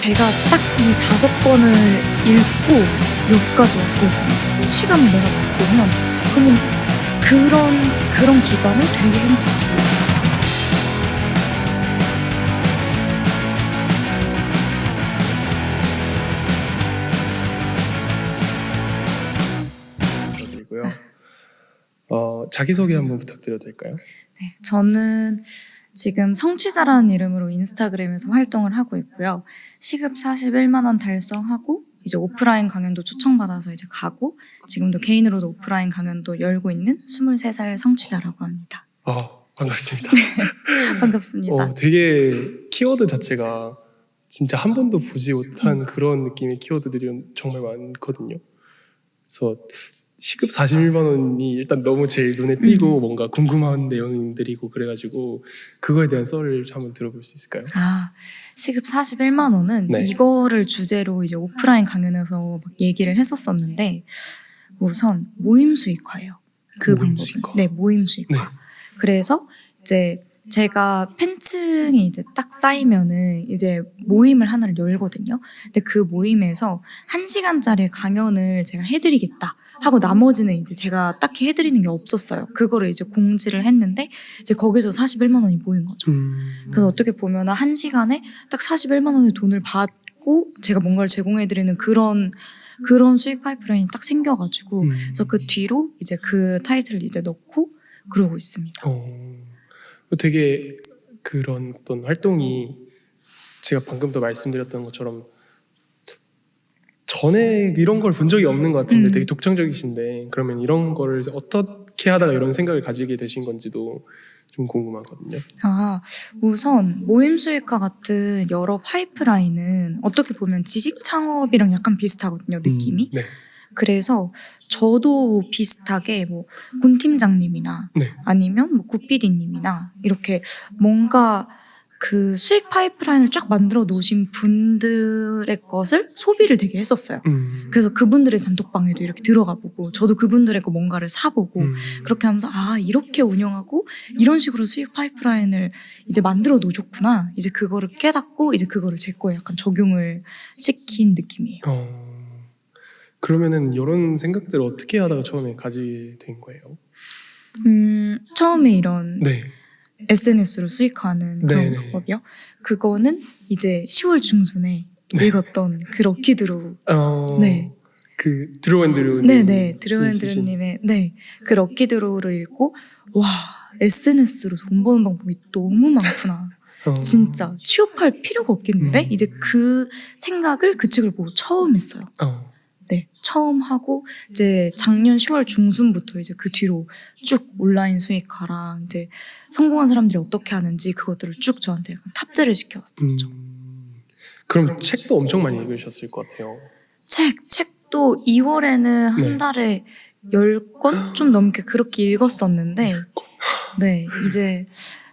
제가 딱 이 5권을 읽고 여기까지 왔거든요. 성취감을 내가 맛보면 그러면 그런 기간을 되게 행복해요. 감사드리고요. 자기소개 한번 부탁드려도 될까요? 네, 저는 지금 성취자라는 이름으로 인스타그램에서 활동을 하고 있고요. 시급 41만 원 달성하고 이제 오프라인 강연도 초청받아서 이제 가고 지금도 개인으로도 오프라인 강연도 열고 있는 23살 성취자라고 합니다. 반갑습니다. 반갑습니다. 되게 키워드 자체가 진짜 한 번도 보지 못한 그런 느낌의 키워드들이 정말 많거든요. 그래서 시급 41만 원이 일단 너무 제일 눈에 띄고 뭔가 궁금한 내용들이고 그래가지고 그거에 대한 썰을 한번 들어볼 수 있을까요? 시급 41만 원은 네. 이거를 주제로 이제 오프라인 강연에서 막 얘기를 했었었는데 우선 모임 수익화예요. 그 모임 방법은. 수익화? 네, 모임 수익화. 네. 그래서 이제 제가 팬층이 이제 딱 쌓이면은 이제 모임을 하나를 열거든요. 근데 그 모임에서 1시간짜리 강연을 제가 해드리겠다 하고 나머지는 이제 제가 딱히 해드리는 게 없었어요. 그거를 이제 공지를 했는데 이제 거기서 41만 원이 모인 거죠. 그래서 어떻게 보면 1시간에 딱 41만 원의 돈을 받고 제가 뭔가를 제공해드리는 그런 수익 파이프라인이 딱 생겨가지고 그래서 그 뒤로 이제 그 타이틀을 이제 넣고 그러고 있습니다. 되게 그런 어떤 활동이 제가 방금도 말씀드렸던 것처럼 전에 이런 걸 본 적이 없는 것 같은데 되게 독창적이신데 그러면 이런 거를 어떻게 하다가 이런 생각을 가지게 되신 건지도 좀 궁금하거든요. 우선 모임 수익화 같은 여러 파이프라인은 어떻게 보면 지식 창업이랑 약간 비슷하거든요, 느낌이. 네. 그래서 저도 비슷하게 뭐 군 팀장님이나 네. 아니면 뭐 굿PD님이나 이렇게 뭔가 그 수익 파이프라인을 쫙 만들어 놓으신 분들의 것을 소비를 되게 했었어요. 그래서 그분들의 단톡방에도 이렇게 들어가 보고 저도 그분들의 거 뭔가를 사보고 그렇게 하면서 이렇게 운영하고 이런 식으로 수익 파이프라인을 이제 만들어 놓으셨구나. 이제 그거를 깨닫고 이제 그거를 제 거에 약간 적용을 시킨 느낌이에요. 그러면은 이런 생각들을 어떻게 하다가 처음에 가지게 된 거예요? 처음에 이런 네. SNS로 수익화하는 그런 네네. 방법이요. 그거는 이제 10월 중순에 읽었던 그 럭키드로우. 네. 그 드로앤드루 네네. 드로앤드루님의 그 럭키드로우를 읽고 와 SNS로 돈 버는 방법이 너무 많구나. 진짜 취업할 필요가 없겠는데? 이제 그 생각을 그 책을 보고 처음 했어요. 네, 처음 하고 이제 작년 10월 중순부터 이제 그 뒤로 쭉 온라인 수익화랑 이제 성공한 사람들이 어떻게 하는지 그것들을 쭉 저한테 약간 탑재를 시켜왔었죠. 그럼 책도 엄청 많이 읽으셨을 것 같아요. 책도 2월에는 한 네. 달에 10권 좀 넘게 그렇게 읽었었는데 네, 이제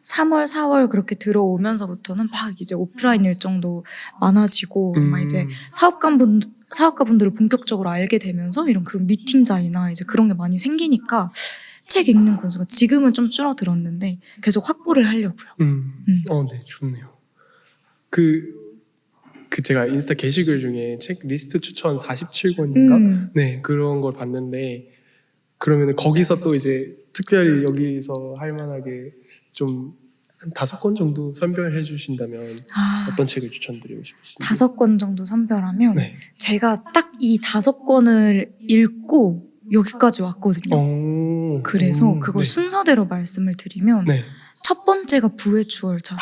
3월, 4월 그렇게 들어오면서부터는 막 이제 오프라인 일정도 많아지고 막 이제 사업가분들을 본격적으로 알게 되면서 이런 그런 미팅 자리나 이제 그런 게 많이 생기니까 책 읽는 건수가 지금은 좀 줄어들었는데 계속 확보를 하려고요. 네, 좋네요. 그 제가 인스타 게시글 중에 책 리스트 추천 47권인가? 네, 그런 걸 봤는데 그러면 거기서 또 이제 특별히 여기서 할 만하게 좀 한 5권 정도 선별해 주신다면 어떤 책을 추천드리고 싶으신지? 5권 정도 선별하면 네. 제가 딱 이 5권을 읽고 여기까지 왔거든요. 그래서 그걸 네. 순서대로 말씀을 드리면 네. 첫 번째가 부의 추월차선.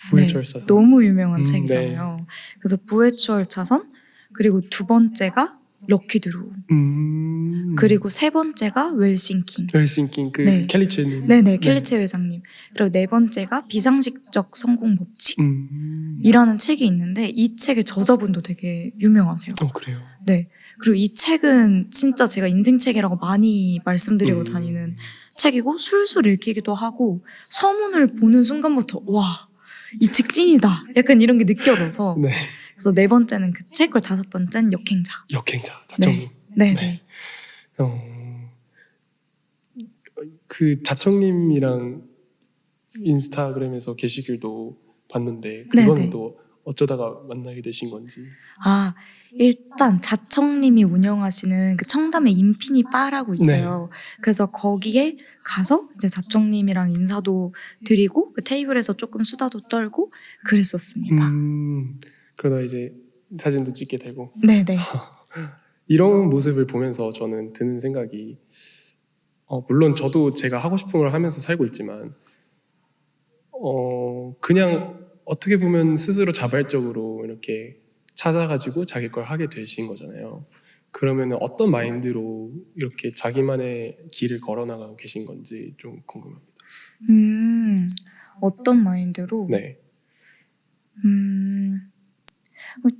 부의 추월차선. 너무 유명한 책이잖아요. 네. 그래서 부의 추월차선, 그리고 두 번째가 럭키드로우, 그리고 세 번째가 웰싱킹. 웰싱킹 네. 켈리체님. 네네, 켈리체 회장님. 그리고 네 번째가 비상식적 성공 법칙. 이라는 책이 있는데 이 책의 저자분도 되게 유명하세요. 그래요? 네. 그리고 이 책은 진짜 제가 인생책이라고 많이 말씀드리고 다니는 책이고 술술 읽히기도 하고 서문을 보는 순간부터 와, 이 책 찐이다. 약간 이런 게 느껴져서 네. 그래서 네 번째는 그 책, 그리고 5번째는 역행자. 자청님. 네. 그 자청님이랑 인스타그램에서 게시글도 봤는데 그거는 네네. 또 어쩌다가 만나게 되신 건지. 아, 일단 자청님이 운영하시는 그 청담에 인피니 바라고 있어요. 그래서 거기에 가서 이제 자청님이랑 인사도 드리고 그 테이블에서 조금 수다도 떨고 그랬었습니다. 그러다 이제 사진도 찍게 되고. 네네. 이런 모습을 보면서 저는 드는 생각이 물론 저도 제가 하고 싶은 걸 하면서 살고 있지만 그냥 어떻게 보면 스스로 자발적으로 이렇게 찾아가지고 자기 걸 하게 되신 거잖아요. 그러면 어떤 마인드로 이렇게 자기만의 길을 걸어나가고 계신 건지 좀 궁금합니다. 어떤 마인드로? 네.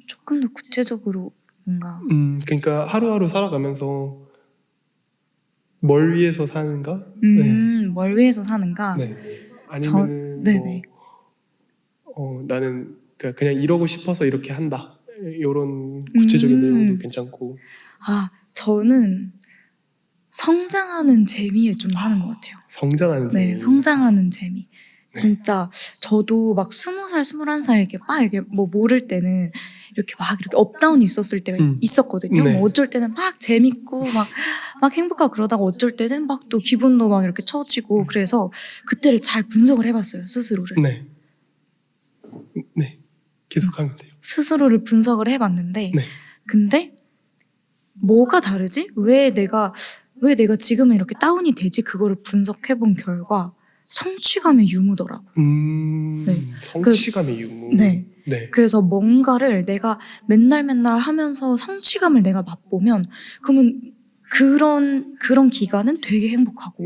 조금 더 구체적으로 뭔가 그러니까 하루하루 살아가면서 뭘 위해서 사는가? 네. 뭘 위해서 사는가? 네. 아니면은 네네. 나는 그냥 이러고 싶어서 이렇게 한다. 이런 구체적인 내용도 괜찮고. 저는 성장하는 재미에 좀 하는 것 같아요. 성장하는 재미. 네, 성장하는 재미. 진짜 저도 막 20살, 21살 이렇게 막 이렇게 뭐 모를 때는 이렇게 막 이렇게 업다운이 있었을 때가 있었거든요. 네. 뭐 어쩔 때는 막 재밌고 막 행복하고 그러다가 어쩔 때는 막 또 기분도 막 이렇게 처지고 그래서 그때를 잘 분석을 해봤어요, 스스로를. 네. 네. 계속하면 돼요. 스스로를 분석을 해봤는데 네. 근데 뭐가 다르지? 왜 내가 지금은 이렇게 다운이 되지? 그거를 분석해본 결과 성취감의 유무더라고요. 네. 성취감의 유무. 네. 네. 그래서 뭔가를 내가 맨날 하면서 성취감을 내가 맛보면 그러면 그런 기간은 되게 행복하고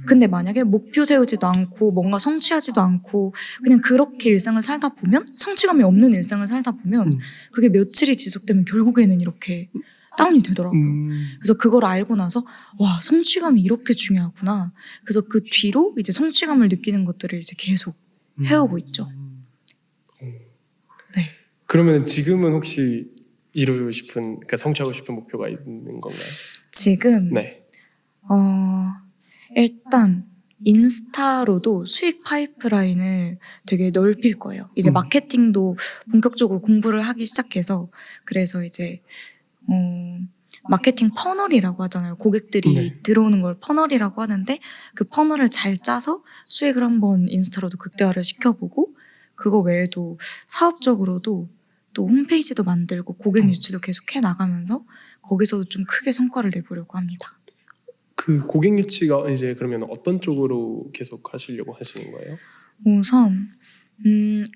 근데 만약에 목표 세우지도 않고 뭔가 성취하지도 않고 그냥 그렇게 일상을 살다 보면 성취감이 없는 일상을 살다 보면 그게 며칠이 지속되면 결국에는 이렇게 다운이 되더라고요. 그래서 그걸 알고 나서 와, 성취감이 이렇게 중요하구나. 그래서 그 뒤로 이제 성취감을 느끼는 것들을 이제 계속 해오고 있죠. 네. 그러면 지금은 혹시 이루고 싶은, 그러니까 성취하고 싶은 목표가 있는 건가요? 지금 네. 일단 인스타로도 수익 파이프라인을 되게 넓힐 거예요. 이제 마케팅도 본격적으로 공부를 하기 시작해서 그래서 이제 마케팅 퍼널이라고 하잖아요. 고객들이 들어오는 걸 퍼널이라고 하는데 그 퍼널을 잘 짜서 수익을 한번 인스타로도 극대화를 시켜보고 그거 외에도 사업적으로도 또 홈페이지도 만들고 고객 유치도 계속 해나가면서 거기서도 좀 크게 성과를 내보려고 합니다. 그 고객 유치가 이제 그러면 어떤 쪽으로 계속 하시려고 하시는 거예요? 우선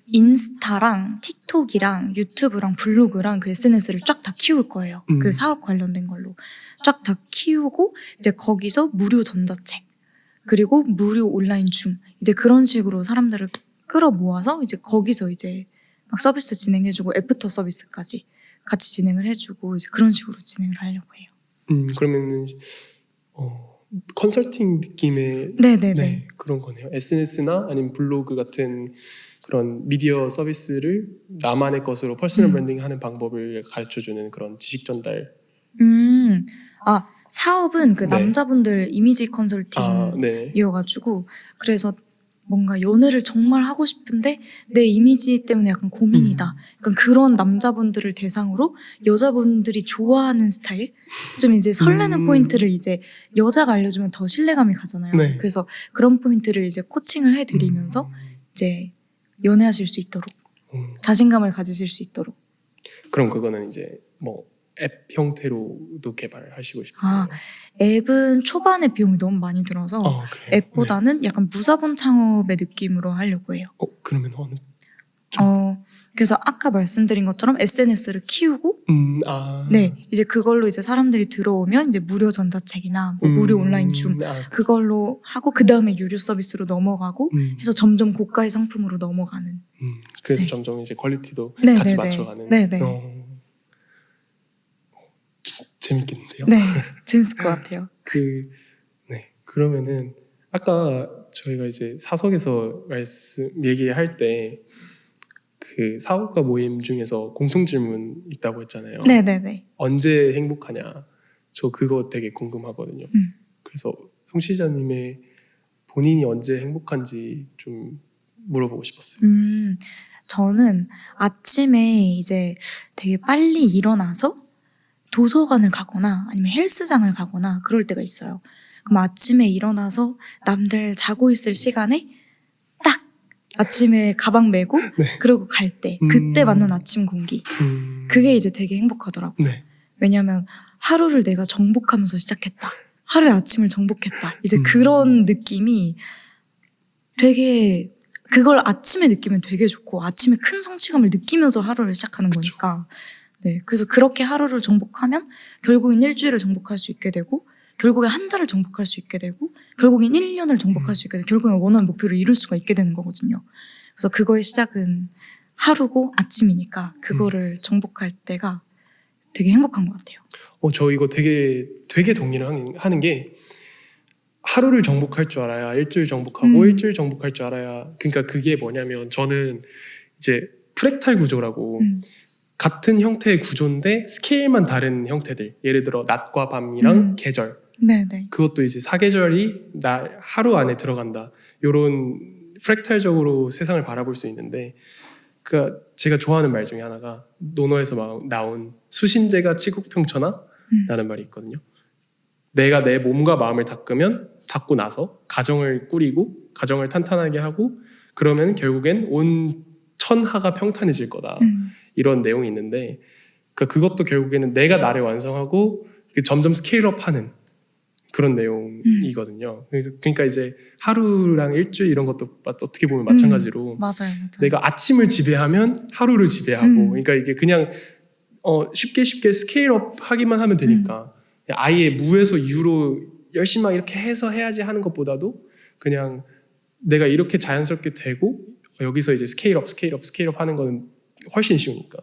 인스타랑 틱톡이랑 유튜브랑 블로그랑 그 SNS를 쫙 다 키울 거예요. 그 사업 관련된 걸로 쫙 다 키우고 이제 거기서 무료 전자책 그리고 무료 온라인 줌 이제 그런 식으로 사람들을 끌어 모아서 이제 거기서 이제 막 서비스 진행해주고 애프터 서비스까지 같이 진행을 해주고 이제 그런 식으로 진행을 하려고 해요. 그러면은 컨설팅 느낌의 네네네. 네, 그런 거네요. SNS나 아니면 블로그 같은 그런 미디어 서비스를 나만의 것으로 퍼스널 브랜딩하는 방법을 가르쳐주는 그런 지식 전달. 사업은 그 남자분들 이미지 컨설팅이어가지고 그래서 뭔가 연애를 정말 하고 싶은데 내 이미지 때문에 약간 고민이다. 약간 그런 남자분들을 대상으로 여자분들이 좋아하는 스타일? 좀 이제 설레는 포인트를 이제 여자가 알려주면 더 신뢰감이 가잖아요. 네. 그래서 그런 포인트를 이제 코칭을 해드리면서 이제 연애하실 수 있도록 자신감을 가지실 수 있도록. 그럼 그거는 이제 뭐 앱 형태로도 개발하시고 싶어요. 앱은 초반에 비용이 너무 많이 들어서 앱보다는 약간 무자본 창업의 느낌으로 하려고 해요. 그러면 어느? 그래서 아까 말씀드린 것처럼 SNS를 키우고 네, 이제 그걸로 이제 사람들이 들어오면 이제 무료 전자책이나 뭐 무료 온라인 줌 그걸로 하고 그 다음에 유료 서비스로 넘어가고 해서 점점 고가의 상품으로 넘어가는. 그래서 점점 이제 퀄리티도 같이 맞춰가는. 네네. 재밌겠는데요? 네, 재밌을 것 같아요. 그러면은 아까 저희가 이제 사석에서 얘기할 때 그 사업가 모임 중에서 공통 질문 있다고 했잖아요. 네네네. 언제 행복하냐? 저 그거 되게 궁금하거든요. 그래서 송시자님의 본인이 언제 행복한지 좀 물어보고 싶었어요. 저는 아침에 이제 되게 빨리 일어나서 도서관을 가거나 아니면 헬스장을 가거나 그럴 때가 있어요. 그럼 아침에 일어나서 남들 자고 있을 시간에 딱 아침에 가방 메고 네. 그러고 갈 때 그때 맞는 아침 공기 그게 이제 되게 행복하더라고요. 네. 왜냐면 하루를 내가 정복하면서 시작했다. 하루의 아침을 정복했다. 이제 그런 느낌이 되게 그걸 아침에 느끼면 되게 좋고 아침에 큰 성취감을 느끼면서 하루를 시작하는 그쵸. 거니까 네, 그래서 그렇게 하루를 정복하면 결국엔 일주일을 정복할 수 있게 되고 결국엔 한 달을 정복할 수 있게 되고 결국엔 1년을 정복할 수 있게 되고 결국엔 원하는 목표를 이룰 수가 있게 되는 거거든요. 그래서 그거의 시작은 하루고 아침이니까 그거를 정복할 때가 되게 행복한 것 같아요. 저 이거 되게 동의를 하는 게 하루를 정복할 줄 알아야 일주일 정복하고 일주일 정복할 줄 알아야 그러니까 그게 뭐냐면 저는 이제 프랙탈 구조라고 같은 형태의 구조인데 스케일만 다른 형태들 예를 들어 낮과 밤이랑 계절 네네. 그것도 이제 사계절이 하루 안에 들어간다 요런 프랙탈적으로 세상을 바라볼 수 있는데 그러니까 제가 좋아하는 말 중에 하나가 논어에서 나온 수신제가 치국평천하 라는 말이 있거든요. 내가 내 몸과 마음을 닦고 나서 가정을 꾸리고 가정을 탄탄하게 하고 그러면 결국엔 온 천하가 평탄해질 거다. 이런 내용이 있는데 그것도 결국에는 내가 나를 완성하고 점점 스케일업하는 그런 내용이거든요. 그러니까 이제 하루랑 일주일 이런 것도 어떻게 보면 마찬가지로 맞아요. 내가 아침을 지배하면 하루를 지배하고 그러니까 이게 그냥 쉽게 스케일업 하기만 하면 되니까 아예 무에서 유로 열심히 막 이렇게 해서 해야지 하는 것보다도 그냥 내가 이렇게 자연스럽게 되고 여기서 이제 스케일업 하는 거는 훨씬 쉬우니까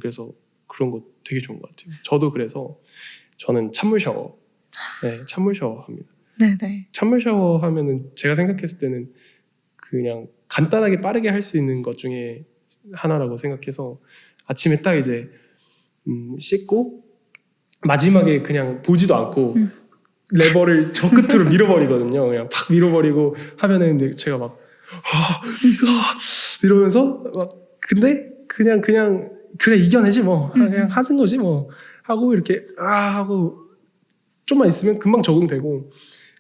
그래서 그런 거 되게 좋은 것 같아요. 저도 그래서 저는 찬물 샤워 찬물 샤워 합니다. 네네. 찬물 샤워 하면은 제가 생각했을 때는 그냥 간단하게 빠르게 할 수 있는 것 중에 하나라고 생각해서 아침에 딱 이제 씻고 마지막에 그냥 보지도 않고 레버를 저 끝으로 밀어버리거든요. 그냥 팍 밀어버리고 하면은 제가 막 이러면서 막 근데 그냥 그래 이겨내지 뭐 그냥 하는 거지 뭐 하고 이렇게 하고 좀만 있으면 금방 적응되고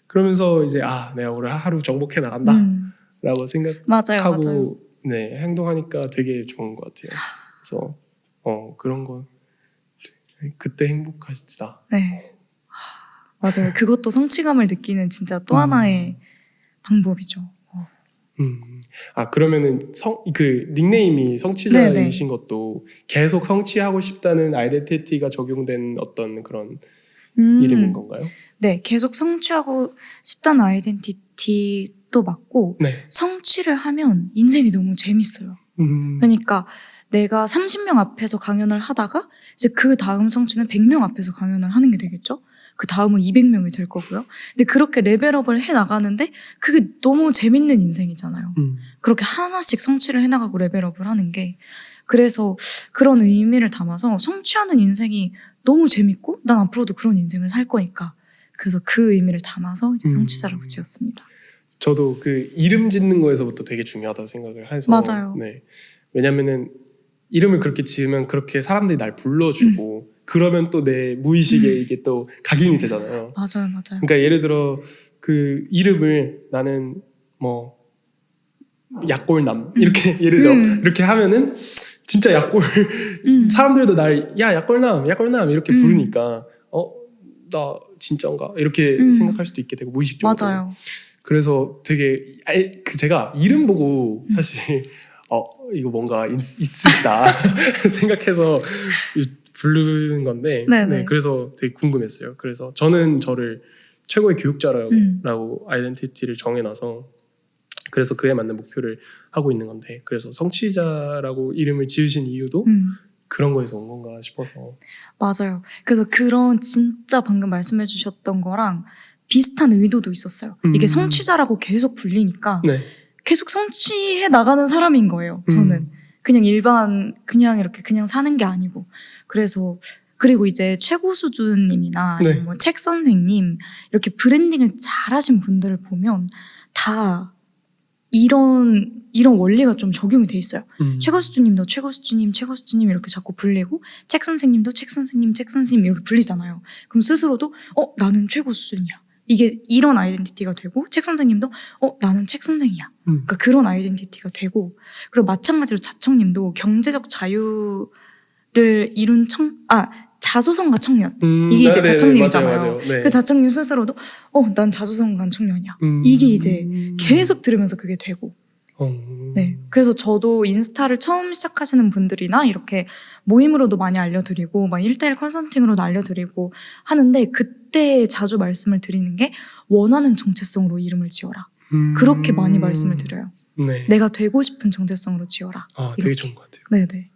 그러면서 이제 내가 오늘 하루 정복해 나간다라고 생각하고 맞아요. 네 행동하니까 되게 좋은 것 같아요. 그래서 그런 거 그때 행복하시다. 네. 맞아요. 그것도 성취감을 느끼는 진짜 또 하나의 방법이죠. 그러면은 그 닉네임이 성취자이신 것도 계속 성취하고 싶다는 아이덴티티가 적용된 어떤 그런 이름인 건가요? 네, 계속 성취하고 싶다는 아이덴티티도 맞고 네. 성취를 하면 인생이 너무 재밌어요. 그러니까 내가 30명 앞에서 강연을 하다가 이제 그 다음 성취는 100명 앞에서 강연을 하는 게 되겠죠? 그 다음은 200명이 될 거고요. 근데 그렇게 레벨업을 해 나가는데 그게 너무 재밌는 인생이잖아요. 그렇게 하나씩 성취를 해나가고 레벨업을 하는 게 그래서 그런 의미를 담아서 성취하는 인생이 너무 재밌고 난 앞으로도 그런 인생을 살 거니까 그래서 그 의미를 담아서 이제 성취자라고 지었습니다. 저도 그 이름 짓는 거에서부터 되게 중요하다고 생각을 해서 맞아요. 네. 왜냐면은 이름을 그렇게 지으면 그렇게 사람들이 날 불러주고 그러면 또 내 무의식에 이게 또 각인이 되잖아요. 맞아요. 그러니까 예를 들어 그 이름을 나는 뭐 약골남 이렇게 예를 들어 이렇게 하면은 진짜 약골 사람들도 날 야 약골남 이렇게 부르니까 나 진짠가 이렇게 생각할 수도 있게 되고 무의식적으로. 맞아요. 그래서 되게 제가 이름 보고 사실 이거 뭔가 있으시다 생각해서 부르는 건데 네, 그래서 되게 궁금했어요. 그래서 저는 저를 최고의 교육자라고 아이덴티티를 정해놔서 그래서 그에 맞는 목표를 하고 있는 건데 그래서 성취자라고 이름을 지으신 이유도 그런 거에서 온 건가 싶어서. 맞아요. 그래서 그런 진짜 방금 말씀해 주셨던 거랑 비슷한 의도도 있었어요. 이게 성취자라고 계속 불리니까 네. 계속 성취해 나가는 사람인 거예요. 저는 그냥 그냥 이렇게 그냥 사는 게 아니고 그래서 그리고 이제 최고 수준님이나 네. 뭐 책 선생님 이렇게 브랜딩을 잘하신 분들을 보면 다 이런 원리가 좀 적용이 돼 있어요. 최고수주님도 최고수주님, 최고수주님 이렇게 자꾸 불리고 책 선생님도 책 선생님, 책 선생님 이렇게 불리잖아요. 그럼 스스로도 나는 최고수준이야. 이게 이런 아이덴티티가 되고 책 선생님도 나는 책 선생이야. 그러니까 그런 아이덴티티가 되고 그리고 마찬가지로 자청님도 경제적 자유를 이룬 자수성가 청년 이게 이제 자청님이잖아요. 맞아요. 네. 그 자청님 스스로도 난 자수성가한 청년이야. 이게 이제 계속 들으면서 그게 되고 네. 그래서 저도 인스타를 처음 시작하시는 분들이나 이렇게 모임으로도 많이 알려드리고 막 1대1 컨설팅으로도 알려드리고 하는데 그때 자주 말씀을 드리는 게 원하는 정체성으로 이름을 지어라. 그렇게 많이 말씀을 드려요. 네. 내가 되고 싶은 정체성으로 지어라. 되게 이렇게. 좋은 것 같아요. 네네.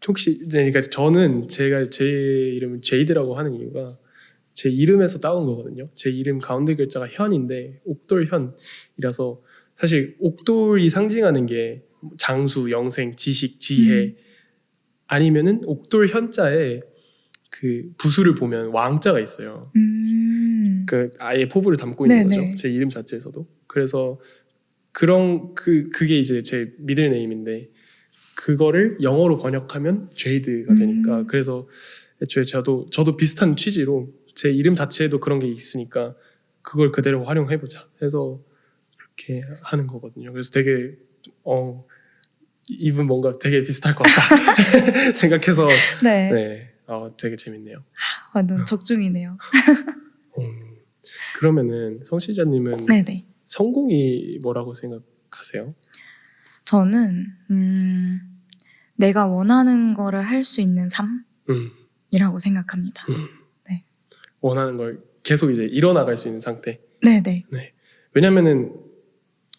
혹시 그러니까 저는 제가 제 이름을 제이드라고 하는 이유가 제 이름에서 따온 거거든요. 제 이름 가운데 글자가 현인데 옥돌현이라서 사실 옥돌이 상징하는 게 장수, 영생, 지식, 지혜 아니면은 옥돌 현자에 그 부수를 보면 왕자가 있어요. 그 아예 포부를 담고 있는 네네. 거죠. 제 이름 자체에서도. 그래서 그런 그게 이제 제 미들 네임인데 그거를 영어로 번역하면 제이드가 되니까 그래서 애초에 저도 비슷한 취지로 제 이름 자체에도 그런 게 있으니까 그걸 그대로 활용해보자 해서 그렇게 하는 거거든요. 그래서 되게 이분 뭔가 되게 비슷할 것 같다 생각해서 네. 되게 재밌네요. 완전 적중이네요. 그러면은 성시자님은 네네. 성공이 뭐라고 생각하세요? 저는 내가 원하는 거를 할 수 있는 삶이라고 생각합니다. 네. 원하는 걸 계속 이제 이뤄나갈 수 있는 상태. 네네. 네. 왜냐면은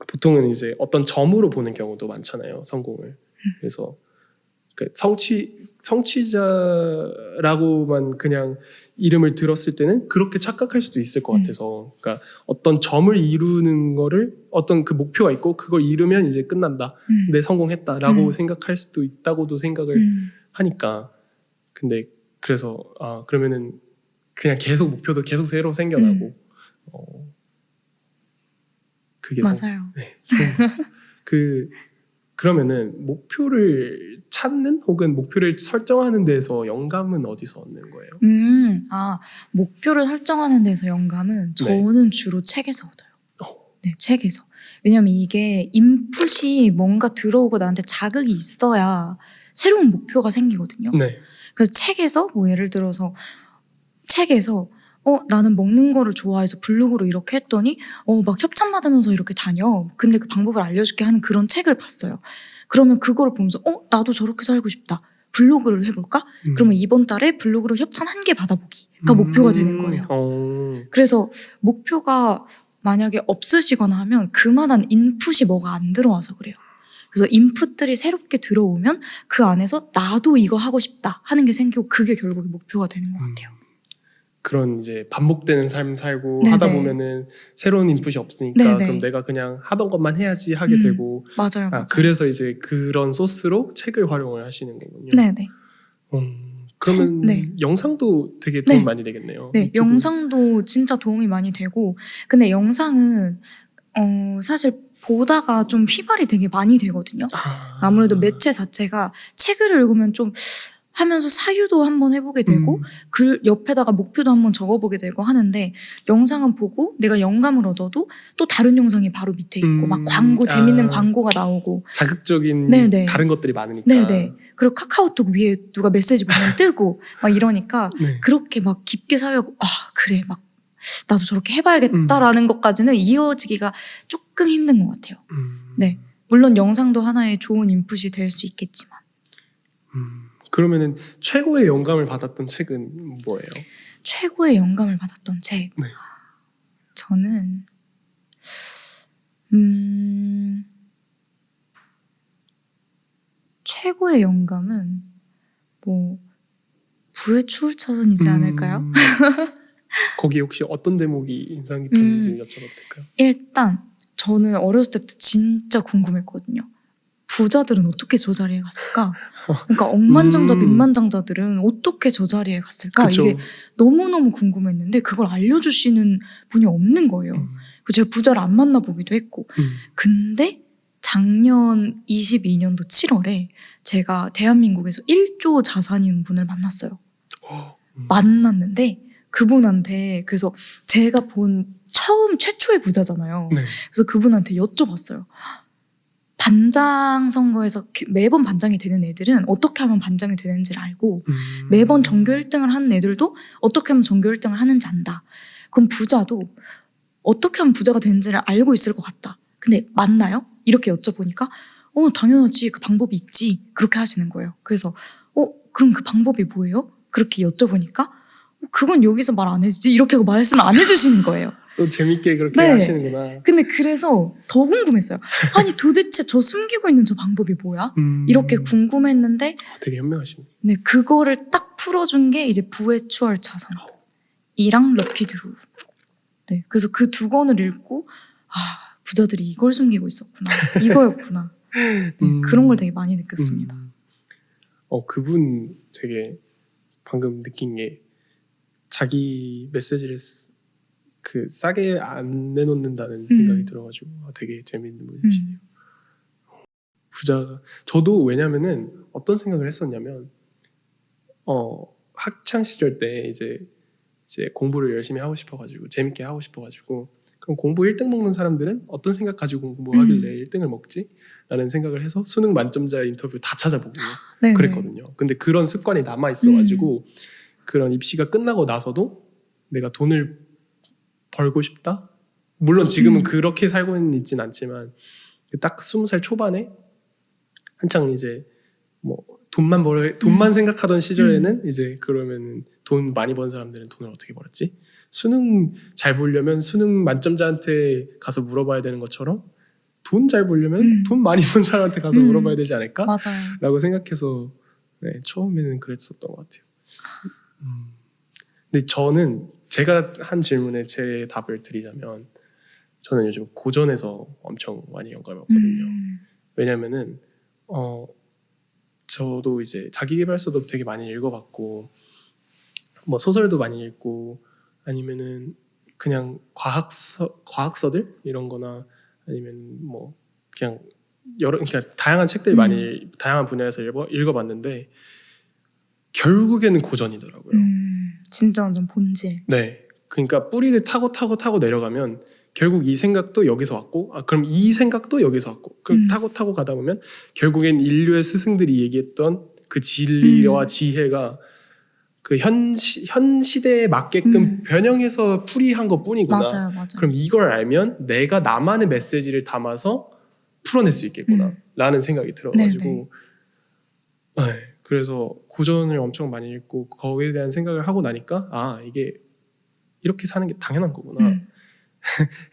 보통은 이제 어떤 점으로 보는 경우도 많잖아요. 성공을. 그래서 그 성취자라고만 그냥 이름을 들었을 때는 그렇게 착각할 수도 있을 것 같아서, 그러니까 어떤 점을 이루는 거를 어떤 그 목표가 있고 그걸 이루면 이제 끝난다. 내 성공했다라고 생각할 수도 있다고도 생각을 하니까. 근데 그래서 그러면은 그냥 계속 목표도 계속 새로 생겨나고 그게 맞아요. 그러면은 목표를 찾는 혹은 목표를 설정하는 데서 영감은 어디서 얻는 거예요? 목표를 설정하는 데서 영감은 저는 주로 책에서 얻어요. 네, 책에서. 왜냐면 이게 인풋이 뭔가 들어오고 나한테 자극이 있어야 새로운 목표가 생기거든요. 네. 그래서 책에서 예를 들어서 책에서 나는 먹는 거를 좋아해서 블로그로 이렇게 했더니 막 협찬 받으면서 이렇게 다녀. 근데 그 방법을 알려줄게 하는 그런 책을 봤어요. 그러면 그걸 보면서 나도 저렇게 살고 싶다. 블로그를 해볼까? 그러면 이번 달에 블로그로 협찬 1개 받아보기가 목표가 되는 거예요. 그래서 목표가 만약에 없으시거나 하면 그만한 인풋이 뭐가 안 들어와서 그래요. 그래서 인풋들이 새롭게 들어오면 그 안에서 나도 이거 하고 싶다 하는 게 생기고 그게 결국에 목표가 되는 것 같아요. 그런 이제 반복되는 삶 살고 네네. 하다 보면은 새로운 인풋이 없으니까 네네. 그럼 내가 그냥 하던 것만 해야지 하게 되고. 맞아요. 그래서 이제 그런 소스로 책을 활용을 하시는 거군요. 네네. 그러면 영상도 되게 도움 많이 되겠네요. 네, 유튜브. 영상도 진짜 도움이 많이 되고 근데 영상은 사실 보다가 좀 휘발이 되게 많이 되거든요. 아무래도 매체 자체가 책을 읽으면 좀 하면서 사유도 한번 해보게 되고 글 옆에다가 목표도 한번 적어보게 되고 하는데 영상은 보고 내가 영감을 얻어도 또 다른 영상이 바로 밑에 있고 막 광고 재밌는 광고가 나오고 자극적인 네네. 다른 것들이 많으니까. 네네. 그리고 카카오톡 위에 누가 메시지 보면 뜨고 막 이러니까 그렇게 막 깊게 사유하고 그래 막 나도 저렇게 해봐야겠다라는 것까지는 이어지기가 조금 힘든 것 같아요. 네. 물론 영상도 하나의 좋은 인풋이 될 수 있겠지만. 그러면은 최고의 영감을 받았던 책은 뭐예요? 최고의 영감을 받았던 책. 네. 저는 최고의 영감은 부의 추월 차선이지 않을까요? 거기 혹시 어떤 대목이 인상 깊었는지 여쭤봐도 될까요? 일단 저는 어렸을 때부터 진짜 궁금했거든요. 부자들은 어떻게 저 자리에 갔을까? 그러니까 억만장자 백만장자들은 어떻게 저 자리에 갔을까? 그쵸. 이게 너무너무 궁금했는데 그걸 알려주시는 분이 없는 거예요. 그 제가 부자를 안 만나보기도 했고. 근데 작년 22년도 7월에 제가 대한민국에서 1조 자산인 분을 만났어요. 만났는데 그분한테 그래서 제가 본 최초의 부자잖아요. 네. 그래서 그분한테 여쭤봤어요. 반장 선거에서 매번 반장이 되는 애들은 어떻게 하면 반장이 되는지를 알고 매번 전교 1등을 하는 애들도 어떻게 하면 전교 1등을 하는지 안다. 그럼 부자도 어떻게 하면 부자가 되는지를 알고 있을 것 같다. 근데 맞나요? 이렇게 여쭤보니까 당연하지. 그 방법이 있지. 그렇게 하시는 거예요. 그래서 그럼 그 방법이 뭐예요? 그렇게 여쭤보니까 그건 여기서 말 안 해주지. 이렇게 말씀을 안 해주시는 거예요. 또 재밌게 그렇게 네. 하시는구나. 근데 그래서 더 궁금했어요. 아니 도대체 저 숨기고 있는 저 방법이 뭐야? 이렇게 궁금했는데 되게 현명하시네. 네, 그거를 딱 풀어준 게 이제 부의 추월 차선이랑 럭키드로우. 네, 그래서 그 두 권을 읽고 부자들이 이걸 숨기고 있었구나. 이거였구나. 네, 그런 걸 되게 많이 느꼈습니다. 그분 되게 방금 느낀 게 자기 메시지를 싸게 안 내놓는다는 생각이 들어가지고 되게 재밌는 분이시네요. 부자가 저도 왜냐면은 어떤 생각을 했었냐면 학창 시절 때 이제 공부를 열심히 하고 싶어가지고 재밌게 하고 싶어가지고 그럼 공부 1등 먹는 사람들은 어떤 생각 가지고 공부하길래 1등을 먹지? 라는 생각을 해서 수능 만점자 인터뷰 다 찾아보고 그랬거든요. 근데 그런 습관이 남아 있어가지고 그런 입시가 끝나고 나서도 내가 돈을 벌고 싶다? 물론 지금은 그렇게 살고는 있진 않지만 딱 20살 초반에 한창 이제 뭐 돈만 생각하던 시절에는 이제 그러면 돈 많이 번 사람들은 돈을 어떻게 벌었지? 수능 잘 보려면 수능 만점자한테 가서 물어봐야 되는 것처럼 돈 잘 보려면 돈 많이 번 사람한테 가서 물어봐야 되지 않을까? 맞아요. 라고 생각해서 처음에는 그랬었던 것 같아요. 근데 저는 제가 한 질문에 제 답을 드리자면 저는 요즘 고전에서 엄청 많이 영감을 얻거든요. 왜냐면은 저도 이제 자기계발서도 되게 많이 읽어봤고 뭐 소설도 많이 읽고 아니면은 그냥 과학서들 이런 거나 아니면 뭐 그냥 그러니까 다양한 책들 많이 다양한 분야에서 읽어봤는데 결국에는 고전이더라고요. 진짜 완전 본질. 네, 그러니까 뿌리를 타고 내려가면 결국 이 생각도 여기서 왔고, 그럼 이 생각도 여기서 왔고, 그럼 타고 가다 보면 결국엔 인류의 스승들이 얘기했던 그 진리와 지혜가 그 현 시대에 맞게끔 변형해서 풀이한 것 뿐이구나. 맞아요. 그럼 이걸 알면 내가 나만의 메시지를 담아서 풀어낼 수 있겠구나 라는 생각이 들어가지고 네, 그래서 고전을 엄청 많이 읽고 거기에 대한 생각을 하고 나니까 이게 이렇게 사는 게 당연한 거구나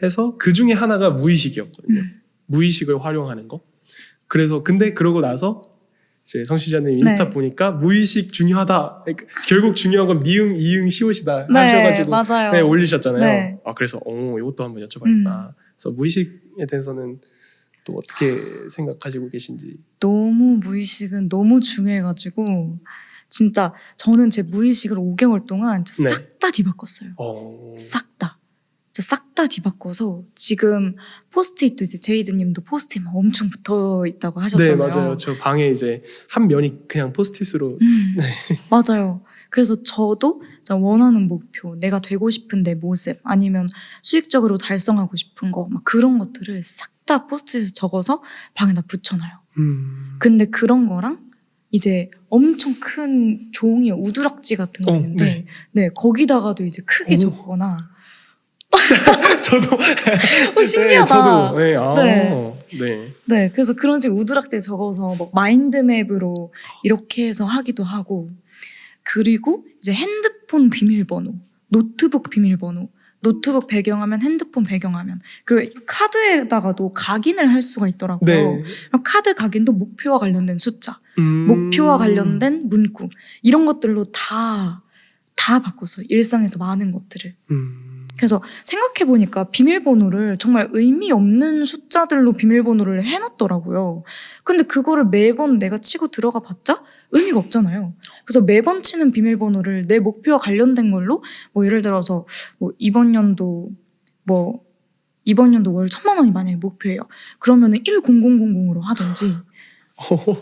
해서 그 중에 하나가 무의식이었거든요. 무의식을 활용하는 거. 그래서 근데 그러고 나서 이제 성시자님 인스타 보니까 무의식 중요하다. 결국 중요한 건 미응, 이응, 시옷이다 하셔가지고 맞아요. 올리셨잖아요. 네. 그래서 이것도 한번 여쭤봐야겠다. 그래서 무의식에 대해서는 또 어떻게 생각하시고 계신지. 너무 무의식은 너무 중요해가지고 진짜 저는 제 무의식을 5개월 동안 싹 다 뒤바꿨어요. 싹 다. 싹 다 뒤바꿔서 지금 포스트잇도 이제 제이드님도 포스트잇 엄청 붙어 있다고 하셨잖아요. 네, 맞아요. 저 방에 이제 한 면이 그냥 포스트잇으로. 네. 맞아요. 그래서 저도 원하는 목표, 내가 되고 싶은 내 모습, 아니면 수익적으로 달성하고 싶은 거, 막 그런 것들을 싹 다 포스트잇에 적어서 방에다 붙여놔요. 근데 그런 거랑 이제 엄청 큰 종이 우두락지 같은 거 있는데, 네, 거기다가도 이제 크게 적거나. 저도 신기하다. 네, 저도 네, 그래서 그런 식으로 우드락지에 적어서 막 마인드맵으로 이렇게 해서 하기도 하고, 그리고 이제 핸드폰 비밀번호, 노트북 비밀번호, 노트북 배경화면, 핸드폰 배경화면, 그리고 카드에다가도 각인을 할 수가 있더라고요. 네. 그럼 카드 각인도 목표와 관련된 숫자, 목표와 관련된 문구, 이런 것들로 다 바꿨어요. 일상에서 많은 것들을. 그래서 생각해보니까 비밀번호를 정말 의미 없는 숫자들로 비밀번호를 해놨더라고요. 근데 그거를 매번 내가 치고 들어가 봤자 의미가 없잖아요. 그래서 매번 치는 비밀번호를 내 목표와 관련된 걸로 뭐 예를 들어서 뭐 이번 연도 뭐 이번 연도 월 1,000만 원이 만약에 목표예요. 그러면은 1,000으로 하든지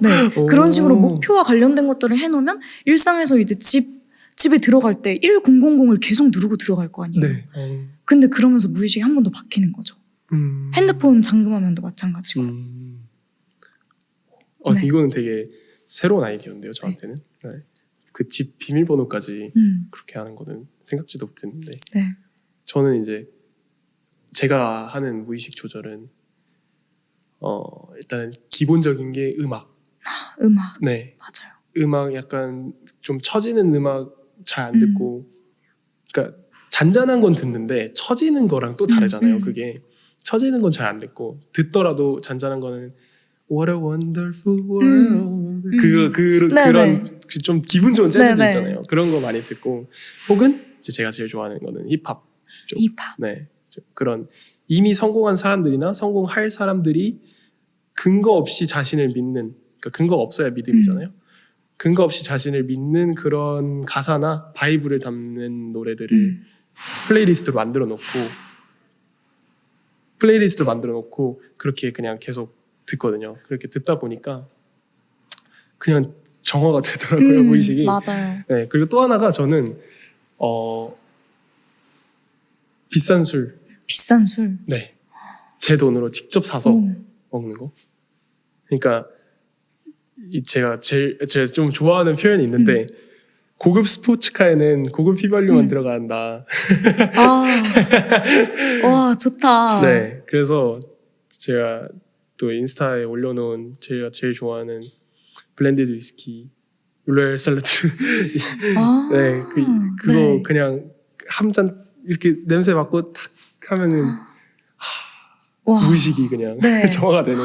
네, 그런 식으로 목표와 관련된 것들을 해놓으면 일상에서 이제 집에 들어갈 때 1,000을 계속 누르고 들어갈 거 아니에요. 네. 근데 그러면서 무의식이 한 번 더 박히는 거죠. 핸드폰 잠금하면도 마찬가지고. 네. 이거는 되게 새로운 아이디어인데요, 저한테는. 네. 그 집 비밀번호까지 그렇게 하는 거는 생각지도 못했는데. 네. 저는 이제 제가 하는 무의식 조절은 일단 기본적인 게 음악. 음악. 네. 맞아요. 음악 약간 좀 처지는 음악 잘 안 듣고, 그러니까 잔잔한 건 듣는데 처지는 거랑 또 다르잖아요. 그게 처지는 건 잘 안 듣고 듣더라도 잔잔한 거는 What a wonderful world. 그런 좀 기분 좋은 재즈도 있잖아요. 그런 거 많이 듣고, 혹은 이제 제가 제일 좋아하는 거는 힙합 쪽. 힙합. 네. 그런 이미 성공한 사람들이나 성공할 사람들이 근거 없이 자신을 믿는, 그러니까 근거가 없어야 믿음이잖아요. 근거 없이 자신을 믿는 그런 가사나 바이브를 담는 노래들을 플레이리스트로 만들어 놓고 그렇게 그냥 계속 듣거든요. 그렇게 듣다 보니까 그냥 정화가 되더라고요, 무의식이. 맞아요. 네, 그리고 또 하나가 저는 비싼 술. 네. 제 돈으로 직접 사서 먹는 거. 그러니까 제가 좀 좋아하는 표현이 있는데, 고급 스포츠카에는 고급 휘발유만 들어간다. 와, 좋다. 네, 그래서 제가 또 인스타에 올려놓은 제가 제일 좋아하는 블렌디드 위스키 룰레 샐러드. 네, 그거 네. 그냥 한 잔 이렇게 냄새 맡고 탁 하면은 무의식이 그냥 정화가 되는.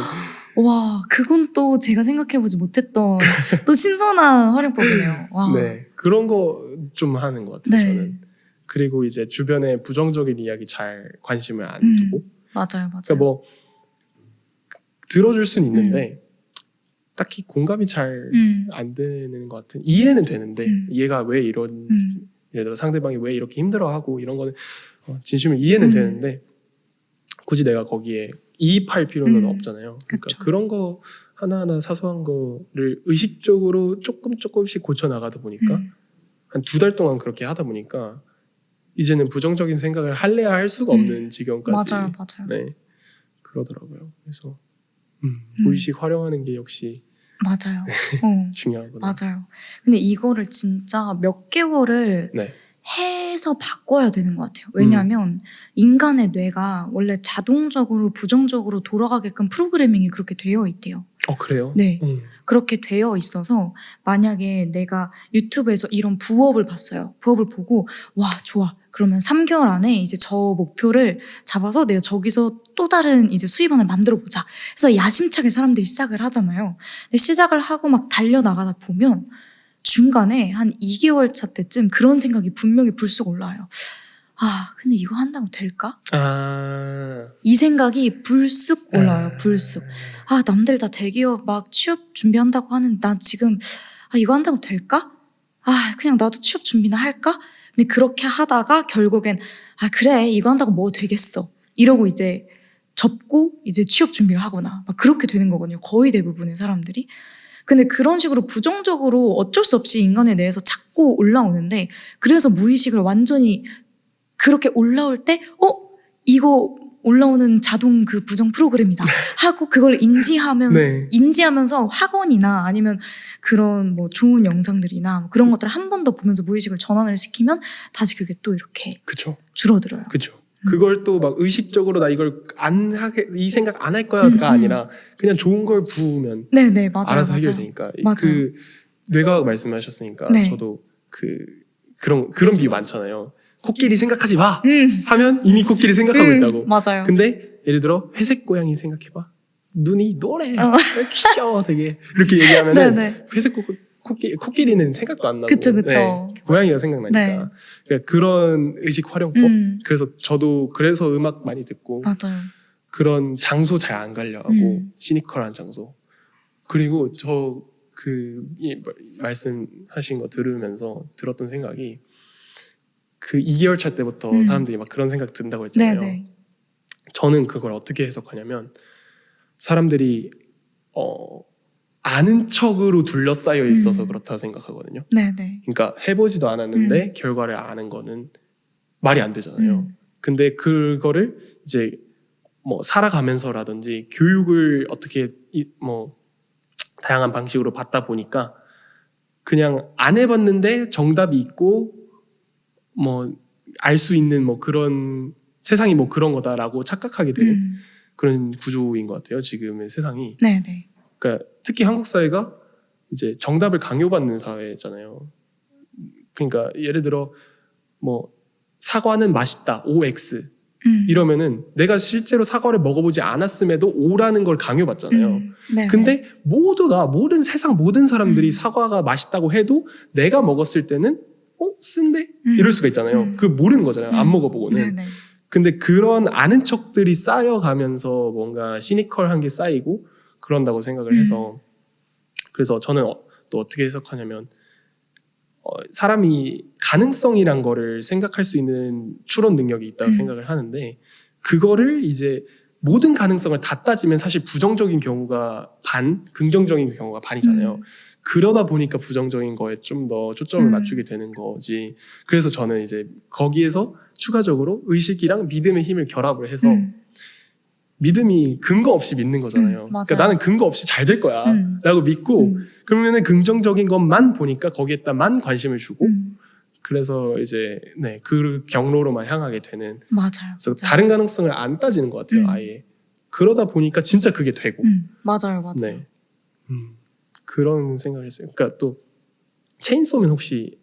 와, 그건 또 제가 생각해보지 못했던 또 신선한 활용법이네요. 와. 네, 그런 거 좀 하는 것 같아요. 네. 저는. 그리고 이제 주변에 부정적인 이야기 잘 관심을 안 두고. 맞아요. 그러니까 뭐 들어줄 수는 있는데 딱히 공감이 잘 안 되는 것 같은. 이해는 되는데 얘가 왜 이런, 예를 들어 상대방이 왜 이렇게 힘들어하고 이런 거는 진심으로 이해는 되는데 굳이 내가 거기에 이입할 필요는 없잖아요. 그러니까 그쵸. 그런 거 하나하나 사소한 거를 의식적으로 조금씩 고쳐 나가다 보니까 한 2달 동안 그렇게 하다 보니까 이제는 부정적인 생각을 할래야 할 수가 없는 지경까지. 맞아요. 네, 그러더라고요. 그래서 무의식 활용하는 게 역시 맞아요. 중요하구나. 맞아요. 근데 이거를 진짜 몇 개월을 네. 해서 바꿔야 되는 것 같아요. 왜냐하면 인간의 뇌가 원래 자동적으로 부정적으로 돌아가게끔 프로그래밍이 그렇게 되어 있대요. 그래요? 네. 그렇게 되어 있어서 만약에 내가 유튜브에서 이런 부업을 봤어요. 부업을 보고 와 좋아. 그러면 3개월 안에 이제 저 목표를 잡아서 내가 저기서 또 다른 이제 수입원을 만들어 보자. 그래서 야심차게 사람들이 시작을 하잖아요. 근데 시작을 하고 막 달려나가다 보면 중간에 한 2개월 차 때쯤 그런 생각이 분명히 불쑥 올라와요. 근데 이거 한다고 될까? 이 생각이 불쑥 올라와요. 불쑥. 남들 다 대기업 막 취업 준비한다고 하는데 나 지금 이거 한다고 될까? 그냥 나도 취업 준비나 할까? 근데 그렇게 하다가 결국엔 그래 이거 한다고 뭐 되겠어. 이러고 이제 접고 이제 취업 준비를 하거나 막 그렇게 되는 거거든요. 거의 대부분의 사람들이. 근데 그런 식으로 부정적으로 어쩔 수 없이 인간의 뇌에서 자꾸 올라오는데, 그래서 무의식을 완전히 그렇게 올라올 때 이거 올라오는 자동 그 부정 프로그램이다 하고 그걸 인지하면서 학원이나 아니면 그런 뭐 좋은 영상들이나 그런 것들을 한 번 더 보면서 무의식을 전환을 시키면 다시 그게 또 이렇게 줄어들어요. 그렇죠. 그걸 또 막 의식적으로 나 이걸 이 생각 안 할 거야가 아니라 그냥 좋은 걸 부으면 네네 맞아요. 알아서 해결되니까. 그 뇌과학 말씀하셨으니까 저도 그런 비유 많잖아요. 코끼리 생각하지 마 하면 이미 코끼리 생각하고 있다고. 맞아요. 근데 예를 들어 회색 고양이 생각해봐. 눈이 노래 귀여워 되게 이렇게 얘기하면은 회색 코끼리는 생각도 안 나고 그쵸. 고양이가 생각나니까. 그러니까 그런 의식 활용법. 그래서 저도 그래서 음악 많이 듣고 맞아요. 그런 장소 잘 안 가려 하고 시니컬한 장소. 그리고 저 말씀하신 거 들으면서 들었던 생각이 그 2개월 차 때부터 사람들이 막 그런 생각 든다고 했잖아요. 저는 그걸 어떻게 해석하냐면 사람들이 아는 척으로 둘러싸여 있어서 그렇다고 생각하거든요. 네네. 그러니까 해보지도 않았는데 결과를 아는 거는 말이 안 되잖아요. 근데 그거를 이제 뭐 살아가면서라든지 교육을 어떻게 뭐 다양한 방식으로 받다 보니까 그냥 안 해봤는데 정답이 있고 뭐 알 수 있는 뭐 그런 세상이 뭐 그런 거다라고 착각하게 되는 그런 구조인 것 같아요. 지금의 세상이. 네네. 그러니까 특히 한국 사회가 이제 정답을 강요받는 사회잖아요. 그러니까 예를 들어 뭐 사과는 맛있다, OX 이러면은 내가 실제로 사과를 먹어보지 않았음에도 O라는 걸 강요받잖아요. 네네. 근데 모든 세상 모든 사람들이 사과가 맛있다고 해도 내가 먹었을 때는 쓴데? 이럴 수가 있잖아요. 그거 모르는 거잖아요. 안 먹어보고는. 네네. 근데 그런 아는 척들이 쌓여가면서 뭔가 시니컬한 게 쌓이고 그런다고 생각을 해서 그래서 저는 또 어떻게 해석하냐면 사람이 가능성이란 거를 생각할 수 있는 추론 능력이 있다고 생각을 하는데 그거를 이제 모든 가능성을 다 따지면 사실 부정적인 경우가 반, 긍정적인 경우가 반이잖아요. 그러다 보니까 부정적인 거에 좀 더 초점을 맞추게 되는 거지. 그래서 저는 이제 거기에서 추가적으로 의식이랑 믿음의 힘을 결합을 해서 믿음이 근거 없이 믿는 거잖아요. 그러니까 나는 근거 없이 잘 될 거야 라고 믿고 그러면은 긍정적인 것만 보니까 거기에다만 관심을 주고 그래서 이제 그 경로로만 향하게 되는. 맞아요. 그래서 다른 가능성을 안 따지는 것 같아요. 아예. 그러다 보니까 진짜 그게 되고. 맞아요. 네. 그런 생각을 했어요. 그러니까 또 체인소맨 혹시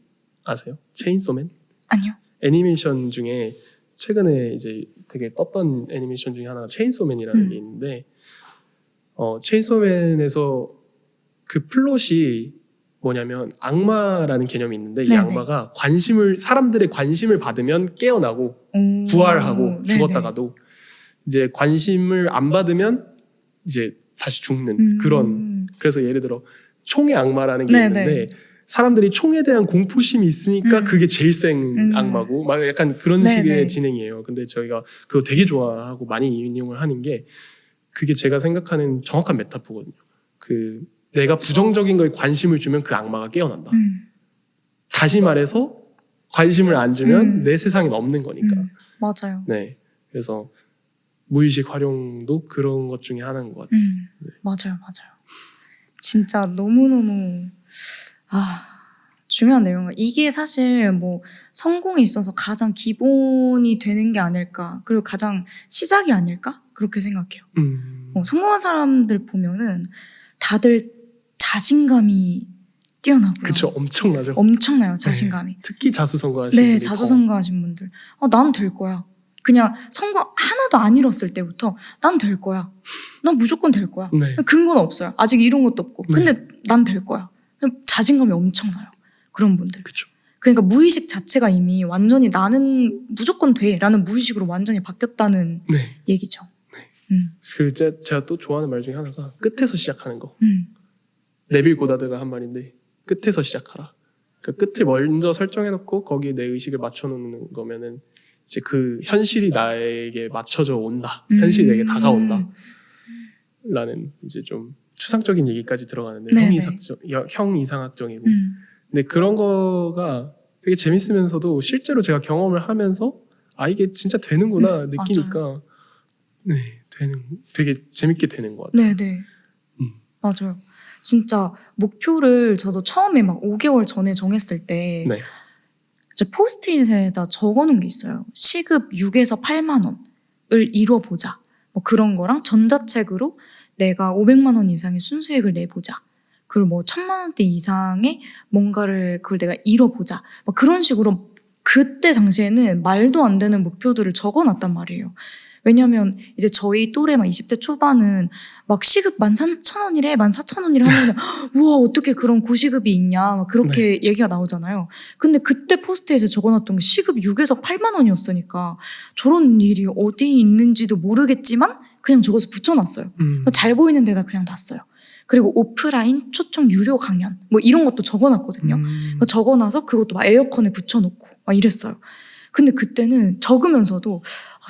아세요? 체인소맨? 아니요. 애니메이션 중에 최근에 이제 되게 떴던 애니메이션 중에 하나가 체인소맨이라는 게 있는데 체인소맨에서 그 플롯이 뭐냐면 악마라는 개념이 있는데 이 네네. 악마가 사람들의 관심을 받으면 깨어나고 부활하고 죽었다가도 이제 관심을 안 받으면 이제 다시 죽는 그런. 그래서 예를 들어 총의 악마라는 게 네네. 있는데 사람들이 총에 대한 공포심이 있으니까 그게 제일 센 악마고 막 약간 그런 네네. 식의 진행이에요. 근데 저희가 그거 되게 좋아하고 많이 인용을 하는 게 그게 제가 생각하는 정확한 메타포거든요. 내가 부정적인 거에 관심을 주면 그 악마가 깨어난다. 다시 말해서 관심을 안 주면 내 세상엔 없는 거니까. 맞아요. 네. 그래서 무의식 활용도 그런 것 중에 하나인 것 같아요. 네. 맞아요. 진짜 너무너무 중요한 내용이에요. 이게 사실 뭐 성공에 있어서 가장 기본이 되는 게 아닐까, 그리고 가장 시작이 아닐까 그렇게 생각해요. 성공한 사람들 보면은 다들 자신감이 뛰어나고요. 그쵸, 엄청나죠. 엄청나요, 자신감이. 네. 특히 자수성가하신 네, 분들 자수성가하신 분들. 난 될 거야. 그냥 성공 하나도 안 이뤘을 때부터 난 될 거야. 난 무조건 될 거야. 네. 근거는 없어요. 아직 이룬 것도 없고. 근데 난 될 거야. 자신감이 엄청나요. 그런 분들. 그쵸. 그러니까 무의식 자체가 이미 완전히 나는 무조건 돼 라는 무의식으로 완전히 바뀌었다는 얘기죠. 그리고 제가 또 좋아하는 말 중에 하나가 끝에서 시작하는 거. 네빌 고다드가 한 말인데 끝에서 시작하라. 그러니까 끝을 먼저 설정해놓고 거기에 내 의식을 맞춰놓는 거면은 이제 그 현실이 나에게 맞춰져 온다. 현실이 내게 다가온다. 라는 이제 좀 추상적인 얘기까지 들어가는데 형이상학적이고 근데 그런 거가 되게 재밌으면서도 실제로 제가 경험을 하면서 이게 진짜 되는구나 느끼니까 되게 재밌게 되는 것 같아요. 네네. 맞아요. 진짜 목표를 저도 처음에 막 5개월 전에 정했을 때 이제 포스트잇에다 적어놓은 게 있어요. 시급 6에서 8만 원을 이뤄보자. 뭐 그런 거랑 전자책으로 내가 500만 원 이상의 순수익을 내보자. 그리고 뭐 1000만 원대 이상의 뭔가를 그걸 내가 이뤄보자. 뭐 그런 식으로 그때 당시에는 말도 안 되는 목표들을 적어놨단 말이에요. 왜냐면 이제 저희 또래 막 20대 초반은 막 시급 13,000원이래, 14,000원이래 하면 우와 어떻게 그런 고시급이 있냐 막 그렇게 얘기가 나오잖아요. 근데 그때 포스트잇에 적어놨던 게 시급 6에서 8만 원이었으니까 저런 일이 어디 있는지도 모르겠지만 그냥 적어서 붙여놨어요. 잘 보이는 데다 그냥 놨어요. 그리고 오프라인 초청 유료 강연 뭐 이런 것도 적어놨거든요. 적어놔서 그것도 막 에어컨에 붙여놓고 막 이랬어요. 근데 그때는 적으면서도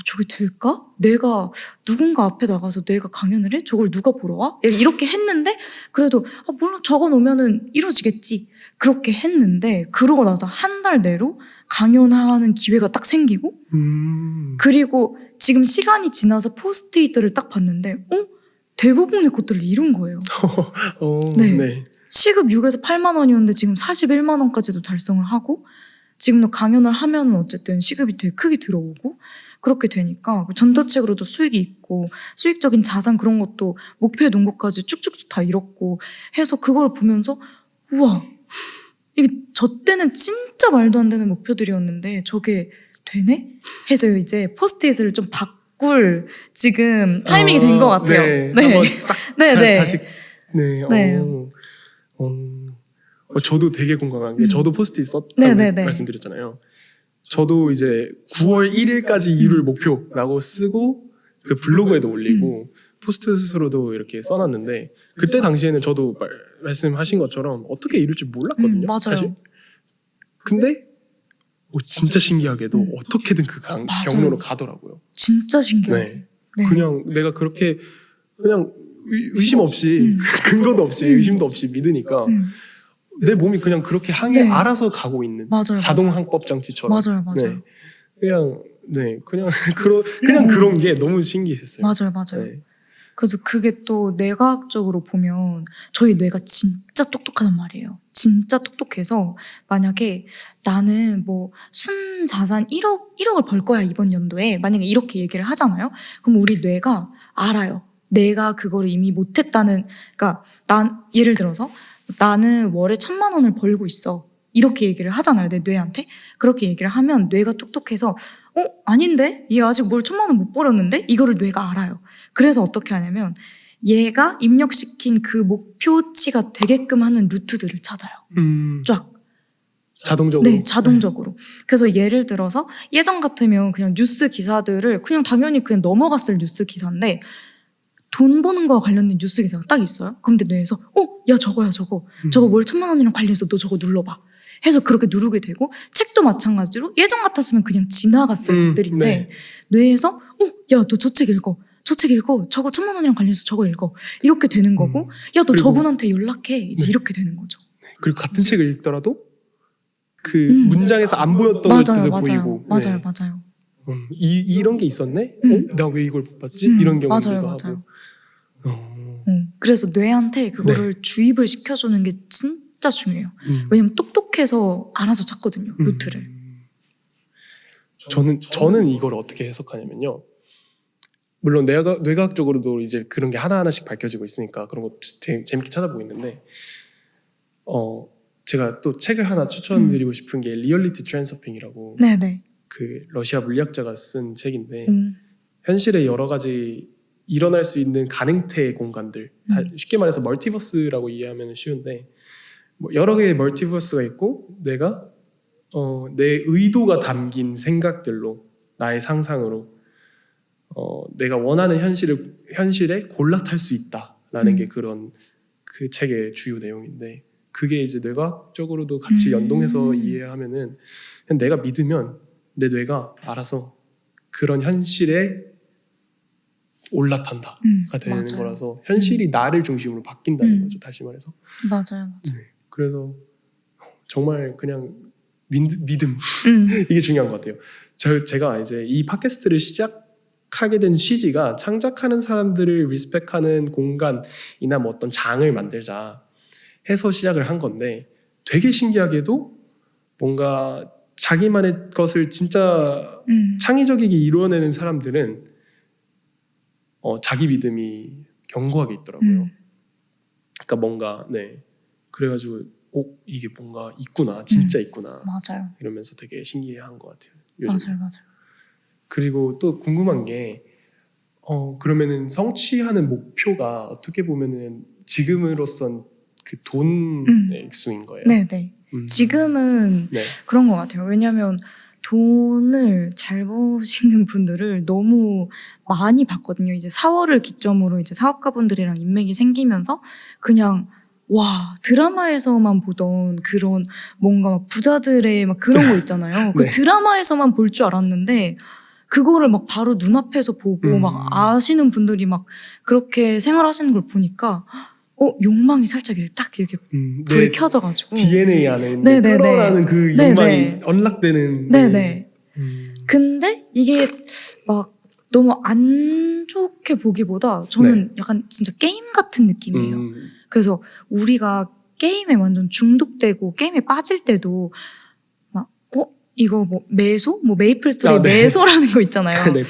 저게 될까? 내가 누군가 앞에 나가서 내가 강연을 해? 저걸 누가 보러 와? 이렇게 했는데 그래도 물론 적어놓으면은 이루어지겠지. 그렇게 했는데 그러고 나서 한 달 내로 강연하는 기회가 딱 생기고 그리고 지금 시간이 지나서 포스트잇들을 딱 봤는데 대부분의 것들을 이룬 거예요. 네. 네. 시급 6에서 8만 원이었는데 지금 41만 원까지도 달성을 하고 지금도 강연을 하면은 어쨌든 시급이 되게 크게 들어오고 그렇게 되니까 전자책으로도 수익이 있고 수익적인 자산 그런 것도 목표에 놓은 것까지 쭉쭉 다 이뤘고 해서 그걸 보면서 우와 이게 저 때는 진짜 말도 안 되는 목표들이었는데 저게 되네? 해서 이제 포스트잇을 좀 바꿀 지금 타이밍이 된 것 같아요. 네. 네. 한번 싹 네. 다시 네. 네. 저도 되게 공감한 게 저도 포스트잇 썼다고 네네네. 말씀드렸잖아요. 저도 이제 9월 1일까지 이룰 목표라고 쓰고 그 블로그에도 올리고 포스트잇으로도 이렇게 써놨는데 그때 당시에는 저도 말씀하신 것처럼 어떻게 이룰지 몰랐거든요. 맞아요. 사실. 근데 진짜 신기하게도 어떻게든 그 경로로 가더라고요. 진짜 신기하게. 네. 네. 그냥 내가 그렇게 그냥 의심 없이 근거도 없이 의심도 없이 믿으니까 내 몸이 그냥 그렇게 향해 네. 알아서 가고 있는 맞아요. 자동 항법 장치처럼. 맞아요. 네. 그냥 그런 게 너무 신기했어요. 맞아요. 네. 그래서 그게 또 뇌과학적으로 보면 저희 뇌가 진짜 똑똑하단 말이에요. 진짜 똑똑해서 만약에 나는 뭐 순자산 1억을 벌 거야 이번 연도에 만약에 이렇게 얘기를 하잖아요. 그럼 우리 뇌가 알아요. 내가 그거를 이미 못했다는 그러니까 예를 들어서 나는 월에 1,000만 원을 벌고 있어. 이렇게 얘기를 하잖아요. 내 뇌한테. 그렇게 얘기를 하면 뇌가 똑똑해서 아닌데? 얘 아직 뭘 1,000만 원 못 벌었는데? 이거를 뇌가 알아요. 그래서 어떻게 하냐면 얘가 입력시킨 그 목표치가 되게끔 하는 루트들을 찾아요. 쫙. 자동적으로? 네, 자동적으로. 그래서 예를 들어서 예전 같으면 그냥 뉴스 기사들을 그냥 당연히 그냥 넘어갔을 뉴스 기사인데 돈 버는 거와 관련된 뉴스 기사가 딱 있어요. 근데 뇌에서 야 저거야 저거. 저거 월 1,000만 원이랑 관련해서 너 저거 눌러봐. 해서 그렇게 누르게 되고 책도 마찬가지로 예전 같았으면 그냥 지나갔을 것들인데 네. 뇌에서 야 너 저 책 읽어. 저 책 읽어. 저거 1,000만 원이랑 관련해서 저거 읽어. 이렇게 되는 거고 야 너 저분한테 연락해. 이제 이렇게 되는 거죠. 그리고 같은 책을 읽더라도 그 문장에서 안 보였던 것들도 보이고. 맞아요. 이런 게 있었네? 내가 왜 이걸 못 봤지? 이런 경우도 하고. 그래서 뇌한테 그거를 주입을 시켜주는 게 진짜 중요해요. 왜냐면 똑똑해서 알아서 찾거든요. 루트를. 저는 이걸 어떻게 해석하냐면요. 물론 뇌과학적으로도 이제 그런 게 하나하나씩 밝혀지고 있으니까 그런 것도 재밌게 찾아보고 있는데 제가 또 책을 하나 추천드리고 싶은 게 리얼리티 트랜서핑이라고 네네. 그 러시아 물리학자가 쓴 책인데 현실에 여러 가지 일어날 수 있는 가능태 공간들 쉽게 말해서 멀티버스라고 이해하면 쉬운데 뭐 여러 개의 멀티버스가 있고 내가 내 의도가 담긴 생각들로 나의 상상으로 내가 원하는 현실에 골라탈 수 있다라는 게 그런 그 책의 주요 내용인데 그게 이제 뇌과학적으로도 같이 연동해서 이해하면은 그냥 내가 믿으면 내 뇌가 알아서 그런 현실에 올라탄다가 되는 맞아요. 거라서 현실이 나를 중심으로 바뀐다는 거죠. 다시 말해서. 맞아요. 그래서 정말 그냥 믿음 이게 중요한 것 같아요. 제가 이제 이 팟캐스트를 시작하게 된 취지가 창작하는 사람들을 리스펙하는 공간이나 뭐 어떤 장을 만들자 해서 시작을 한 건데 되게 신기하게도 뭔가 자기만의 것을 진짜 창의적이게 이루어내는 사람들은 자기 믿음이 견고하게 있더라고요. 그러니까 뭔가 그래가지고 이게 뭔가 있구나, 진짜 있구나. 맞아요. 이러면서 되게 신기해한 것 같아요. 요즘. 맞아요. 그리고 또 궁금한 게 그러면은 성취하는 목표가 어떻게 보면은 지금으로선 그 돈의 액수인 거예요. 네네. 지금은 그런 것 같아요. 왜냐하면 돈을 잘 버시는 분들을 너무 많이 봤거든요. 이제 4월을 기점으로 이제 사업가분들이랑 인맥이 생기면서 그냥 와, 드라마에서만 보던 그런 뭔가 막 부자들의 막 그런 거 있잖아요. 그 네. 드라마에서만 볼 줄 알았는데 그거를 막 바로 눈앞에서 보고 막 아시는 분들이 막 그렇게 생활하시는 걸 보니까 욕망이 살짝 이렇게 딱 이렇게 불이 내 켜져가지고. DNA 안에 네네네. 끌어나는 그 네네. 욕망이 언락되는. 네네. 근데 이게 막 너무 안 좋게 보기보다 저는 약간 진짜 게임 같은 느낌이에요. 그래서 우리가 게임에 완전 중독되고 게임에 빠질 때도 막 이거 뭐 매소? 뭐 메이플 스토리 매소라는 거 있잖아요. 네.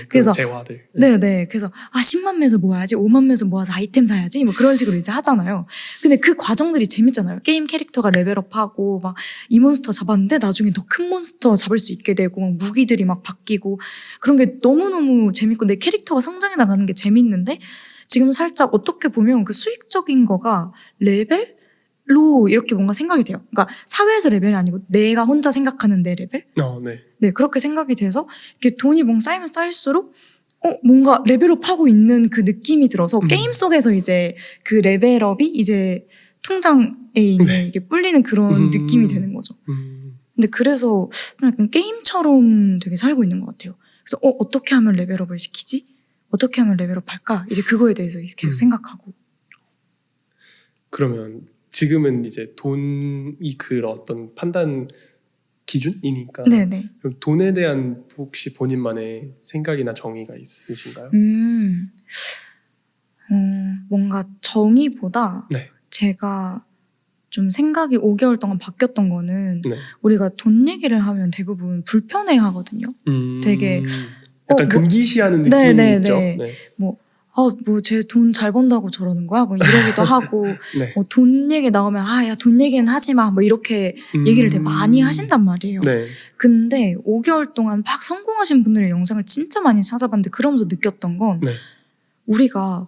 그래서 재화들. 네네. 그래서 10만 매소 모아야지, 5만 매소 모아서 아이템 사야지, 뭐 그런 식으로 이제 하잖아요. 근데 그 과정들이 재밌잖아요. 게임 캐릭터가 레벨업하고 막 이 몬스터 잡았는데 나중에 더 큰 몬스터 잡을 수 있게 되고 막 무기들이 막 바뀌고 그런 게 너무너무 재밌고 내 캐릭터가 성장해 나가는 게 재밌는데 지금 살짝 어떻게 보면 그 수익적인 거가 레벨로 이렇게 뭔가 생각이 돼요. 그러니까 사회에서 레벨이 아니고 내가 혼자 생각하는 내 레벨? 네. 네, 그렇게 생각이 돼서 이렇게 돈이 뭔가 쌓이면 쌓일수록 뭔가 레벨업 하고 있는 그 느낌이 들어서 게임 속에서 이제 그 레벨업이 이제 통장에 있는 이게 불리는 그런 느낌이 되는 거죠. 근데 그래서 약간 게임처럼 되게 살고 있는 것 같아요. 그래서 어떻게 하면 레벨업을 시키지? 어떻게 하면 레벨업 할까? 이제 그거에 대해서 계속 생각하고. 그러면 지금은 이제 돈이 그 어떤 판단 기준이니까. 네네. 그럼 돈에 대한 혹시 본인만의 생각이나 정의가 있으신가요? 뭔가 정의보다 제가 좀 생각이 5개월 동안 바뀌었던 거는 우리가 돈 얘기를 하면 대부분 불편해 하거든요. 되게 약간 금기시하는 느낌이 있죠. 뭐 쟤 돈 잘 번다고 저러는 거야? 뭐 이러기도 하고 돈 얘기 나오면 야 돈 얘기는 하지 마. 뭐 이렇게 얘기를 되게 많이 하신단 말이에요. 근데 5개월 동안 막 성공하신 분들의 영상을 진짜 많이 찾아봤는데 그러면서 느꼈던 건 우리가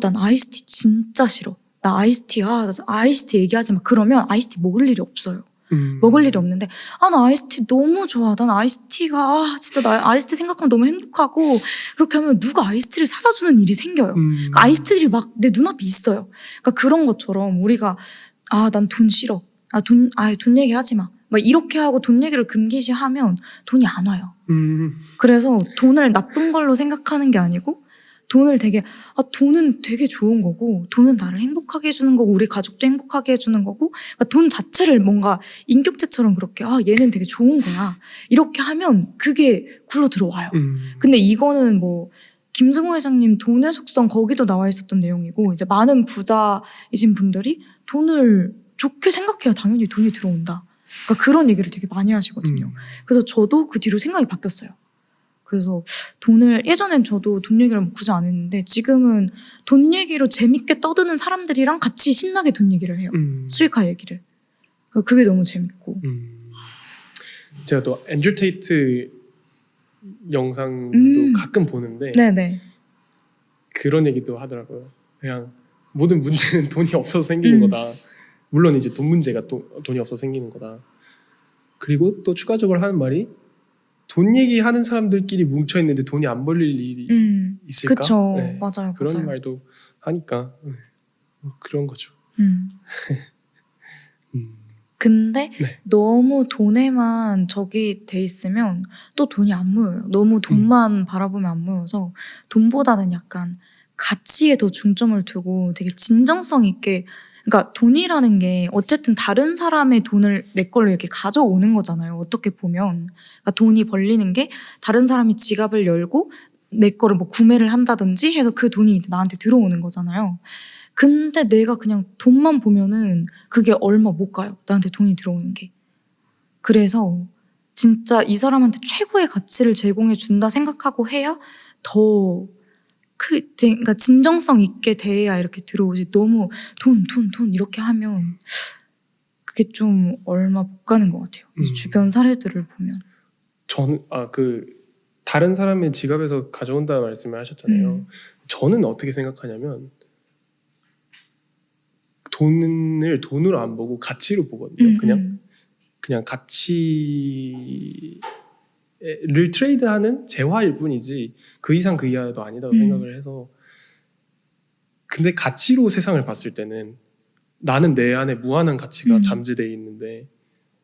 난 아이스티 진짜 싫어. 나 아이스티 얘기하지 마. 그러면 아이스티 먹을 일이 없어요. 먹을 일이 없는데 나 아이스티 너무 좋아. 난 아이스티가 진짜 나 아이스티 생각하면 너무 행복하고 그렇게 하면 누가 아이스티를 사다 주는 일이 생겨요. 그러니까 아이스티들이 막 내 눈앞에 있어요. 그러니까 그런 것처럼 우리가 난 돈 싫어. 돈 얘기하지 마. 막 이렇게 하고 돈 얘기를 금기시하면 돈이 안 와요. 그래서 돈을 나쁜 걸로 생각하는 게 아니고 돈을 돈은 되게 좋은 거고 돈은 나를 행복하게 해주는 거고 우리 가족도 행복하게 해주는 거고 그러니까 돈 자체를 뭔가 인격체처럼 그렇게 얘는 되게 좋은 거야 이렇게 하면 그게 굴러 들어와요. 근데 이거는 뭐 김승호 회장님 돈의 속성 거기도 나와 있었던 내용이고 이제 많은 부자이신 분들이 돈을 좋게 생각해야 당연히 돈이 들어온다. 그러니까 그런 얘기를 되게 많이 하시거든요. 그래서 저도 그 뒤로 생각이 바뀌었어요. 그래서 예전엔 저도 돈 얘기를 굳이 안 했는데 지금은 돈 얘기로 재밌게 떠드는 사람들이랑 같이 신나게 돈 얘기를 해요. 수익화 얘기를. 그게 너무 재밌고. 제가 또 앤드류 테이트 영상도 가끔 보는데 네네. 그런 얘기도 하더라고요. 그냥 모든 문제는 돈이 없어서 생기는 거다. 물론 이제 돈 문제가 또 돈이 없어서 생기는 거다. 그리고 또 추가적으로 하는 말이 돈 얘기하는 사람들끼리 뭉쳐 있는데 돈이 안 벌릴 일이 있을까? 그쵸. 맞아요. 그런 맞아요. 말도 하니까 그런 거죠. 근데 너무 돈에만 적이 돼 있으면 또 돈이 안 모여요. 너무 돈만 바라보면 안 모여서 돈보다는 약간 가치에 더 중점을 두고 되게 진정성 있게 그러니까 돈이라는 게 어쨌든 다른 사람의 돈을 내 걸로 이렇게 가져오는 거잖아요. 어떻게 보면 그러니까 돈이 벌리는 게 다른 사람이 지갑을 열고 내 거를 뭐 구매를 한다든지 해서 그 돈이 이제 나한테 들어오는 거잖아요. 근데 내가 그냥 돈만 보면은 그게 얼마 못 가요. 나한테 돈이 들어오는 게. 그래서 진짜 이 사람한테 최고의 가치를 제공해 준다 생각하고 해야 더 그러니까 진정성 있게 대해야 이렇게 들어오지 너무 돈 이렇게 하면 그게 좀 얼마 못 가는 것 같아요. 이 주변 사례들을 보면. 저는 다른 사람의 지갑에서 가져온다 말씀을 하셨잖아요. 저는 어떻게 생각하냐면 돈을 돈으로 안 보고 가치로 보거든요. 그냥 가치를 트레이드하는 재화일 뿐이지 그 이상 그 이하도 아니다고 생각을 해서 근데 가치로 세상을 봤을 때는 나는 내 안에 무한한 가치가 음. 잠재되어 있는데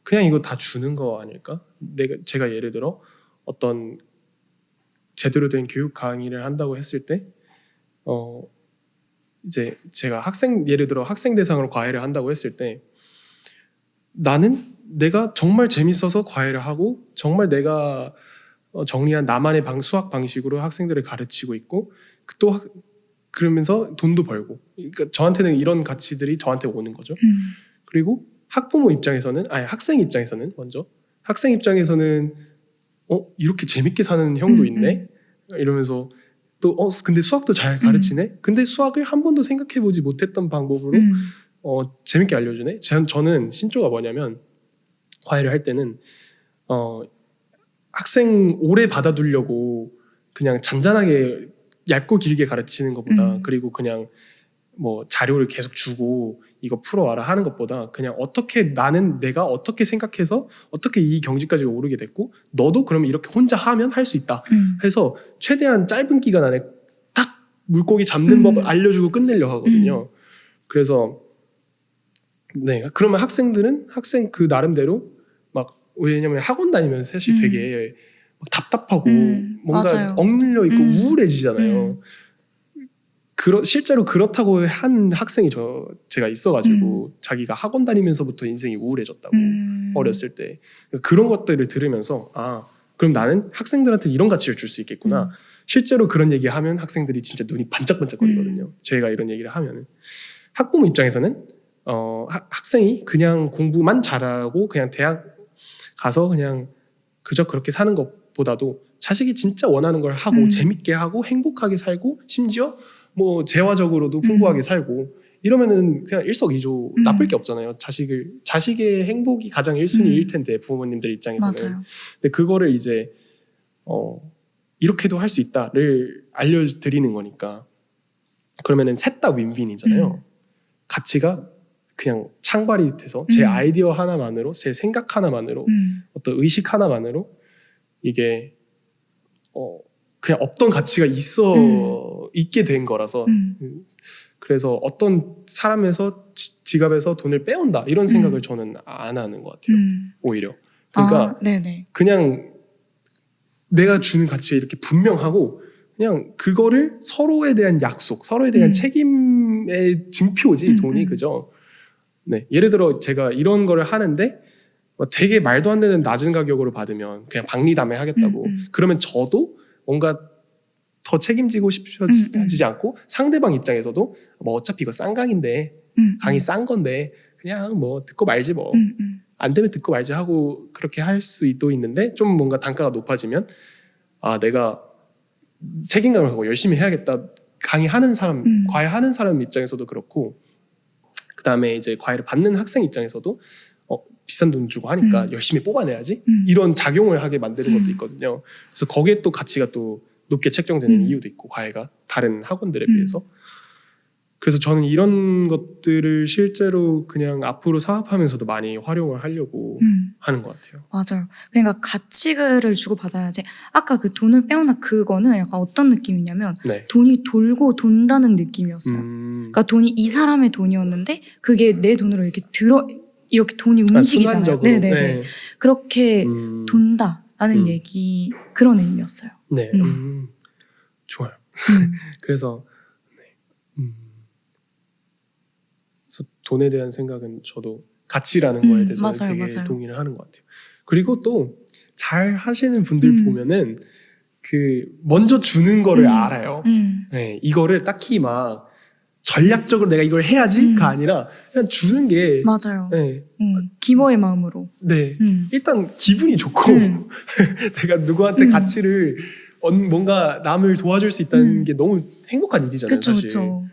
그냥 이거 다 주는 거 아닐까? 제가 예를 들어 어떤 제대로 된 교육 강의를 한다고 했을 때 이제 제가 예를 들어 학생 대상으로 과외를 한다고 했을 때 나는 내가 정말 재밌어서 과외를 하고 정말 내가 정리한 나만의 수학 방식으로 학생들을 가르치고 있고 또 그러면서 돈도 벌고 그러니까 저한테는 이런 가치들이 저한테 오는 거죠. 그리고 학부모 입장에서는 학생 입장에서는 먼저 학생 입장에서는 이렇게 재밌게 사는 형도 있네 이러면서 또 근데 수학도 잘 가르치네. 근데 수학을 한 번도 생각해보지 못했던 방법으로 재밌게 알려주네. 저는 신조가 뭐냐면 과외를 할 때는 학생 오래 받아두려고 그냥 잔잔하게 얇고 길게 가르치는 것보다 그리고 그냥 뭐 자료를 계속 주고 이거 풀어와라 하는 것보다 그냥 내가 어떻게 생각해서 어떻게 이 경지까지 오르게 됐고 너도 그러면 이렇게 혼자 하면 할 수 있다 해서 최대한 짧은 기간 안에 딱 물고기 잡는 법을 알려주고 끝내려 하거든요. 그래서 네 그러면 학생들은 학생 그 나름대로 막 왜냐면 학원 다니면 사실 되게 막 답답하고 뭔가 맞아요. 억눌려 있고 우울해지잖아요. 실제로 그렇다고 한 학생이 제가 있어가지고 자기가 학원 다니면서부터 인생이 우울해졌다고 어렸을 때 그런 것들을 들으면서 그럼 나는 학생들한테 이런 가치를 줄 수 있겠구나. 실제로 그런 얘기하면 학생들이 진짜 눈이 반짝반짝거리거든요. 제가 이런 얘기를 하면은 학부모 입장에서는 학생이 그냥 공부만 잘하고 그냥 대학 가서 그냥 그저 그렇게 사는 것보다도 자식이 진짜 원하는 걸 하고 재밌게 하고 행복하게 살고 심지어 뭐 재화적으로도 풍부하게 살고 이러면은 그냥 일석이조 나쁠 게 없잖아요. 자식의 행복이 가장 1순위일 텐데 부모님들 입장에서는. 맞아요. 근데 그거를 이제 이렇게도 할 수 있다를 알려드리는 거니까 그러면은 셋 다 윈윈이잖아요. 가치가 그냥 창발이 돼서 제 아이디어 하나만으로 제 생각 하나만으로 어떤 의식 하나만으로 이게 그냥 없던 가치가 있게 된 거라서 그래서 어떤 사람에서 지갑에서 돈을 빼온다 이런 생각을 저는 안 하는 것 같아요. 오히려 그러니까 네네. 그냥 내가 주는 가치가 이렇게 분명하고 그냥 그거를 서로에 대한 약속 서로에 대한 책임의 증표지 돈이 그죠. 네, 예를 들어 제가 이런 거를 하는데 되게 말도 안 되는 낮은 가격으로 받으면 그냥 박리담회 하겠다고 그러면 저도 뭔가 더 책임지고 싶어지지 않고 상대방 입장에서도 뭐 어차피 이거 싼 강인데 강의 싼 건데 그냥 뭐 듣고 말지 뭐 안 되면 듣고 말지 하고 그렇게 할 수도 있는데 좀 뭔가 단가가 높아지면 내가 책임감을 갖고 열심히 해야겠다 강의하는 사람 과외하는 사람 입장에서도 그렇고 그 다음에 이제 과외를 받는 학생 입장에서도 비싼 돈 주고 하니까 열심히 뽑아내야지 이런 작용을 하게 만드는 것도 있거든요. 그래서 거기에 또 가치가 또 높게 책정되는 이유도 있고 과외가 다른 학원들에 비해서 그래서 저는 이런 것들을 실제로 그냥 앞으로 사업하면서도 많이 활용을 하려고 하는 것 같아요. 맞아요. 그러니까 가치를 주고 받아야지. 아까 그 돈을 빼온다 그거는 약간 어떤 느낌이냐면 네. 돈이 돌고 돈다는 느낌이었어요. 그러니까 돈이 이 사람의 돈이었는데 그게 내 돈으로 이렇게 돈이 움직이잖아요. 순간적으로. 네네네. 네. 그렇게 돈다라는 얘기 그런 의미였어요. 네. 좋아요. 그래서 그래서 돈에 대한 생각은 저도 가치라는 거에 대해서 되게 맞아요. 동의를 하는 것 같아요. 그리고 또 잘 하시는 분들 보면은 그 먼저 주는 거를 알아요. 네, 이거를 딱히 막 전략적으로 내가 이걸 해야지가 아니라 그냥 주는 게 맞아요. 네, 기모의 마음으로. 네. 일단 기분이 좋고 내가 누구한테 가치를 뭔가 남을 도와줄 수 있다는 게 너무 행복한 일이잖아요. 그쵸, 사실. 그쵸.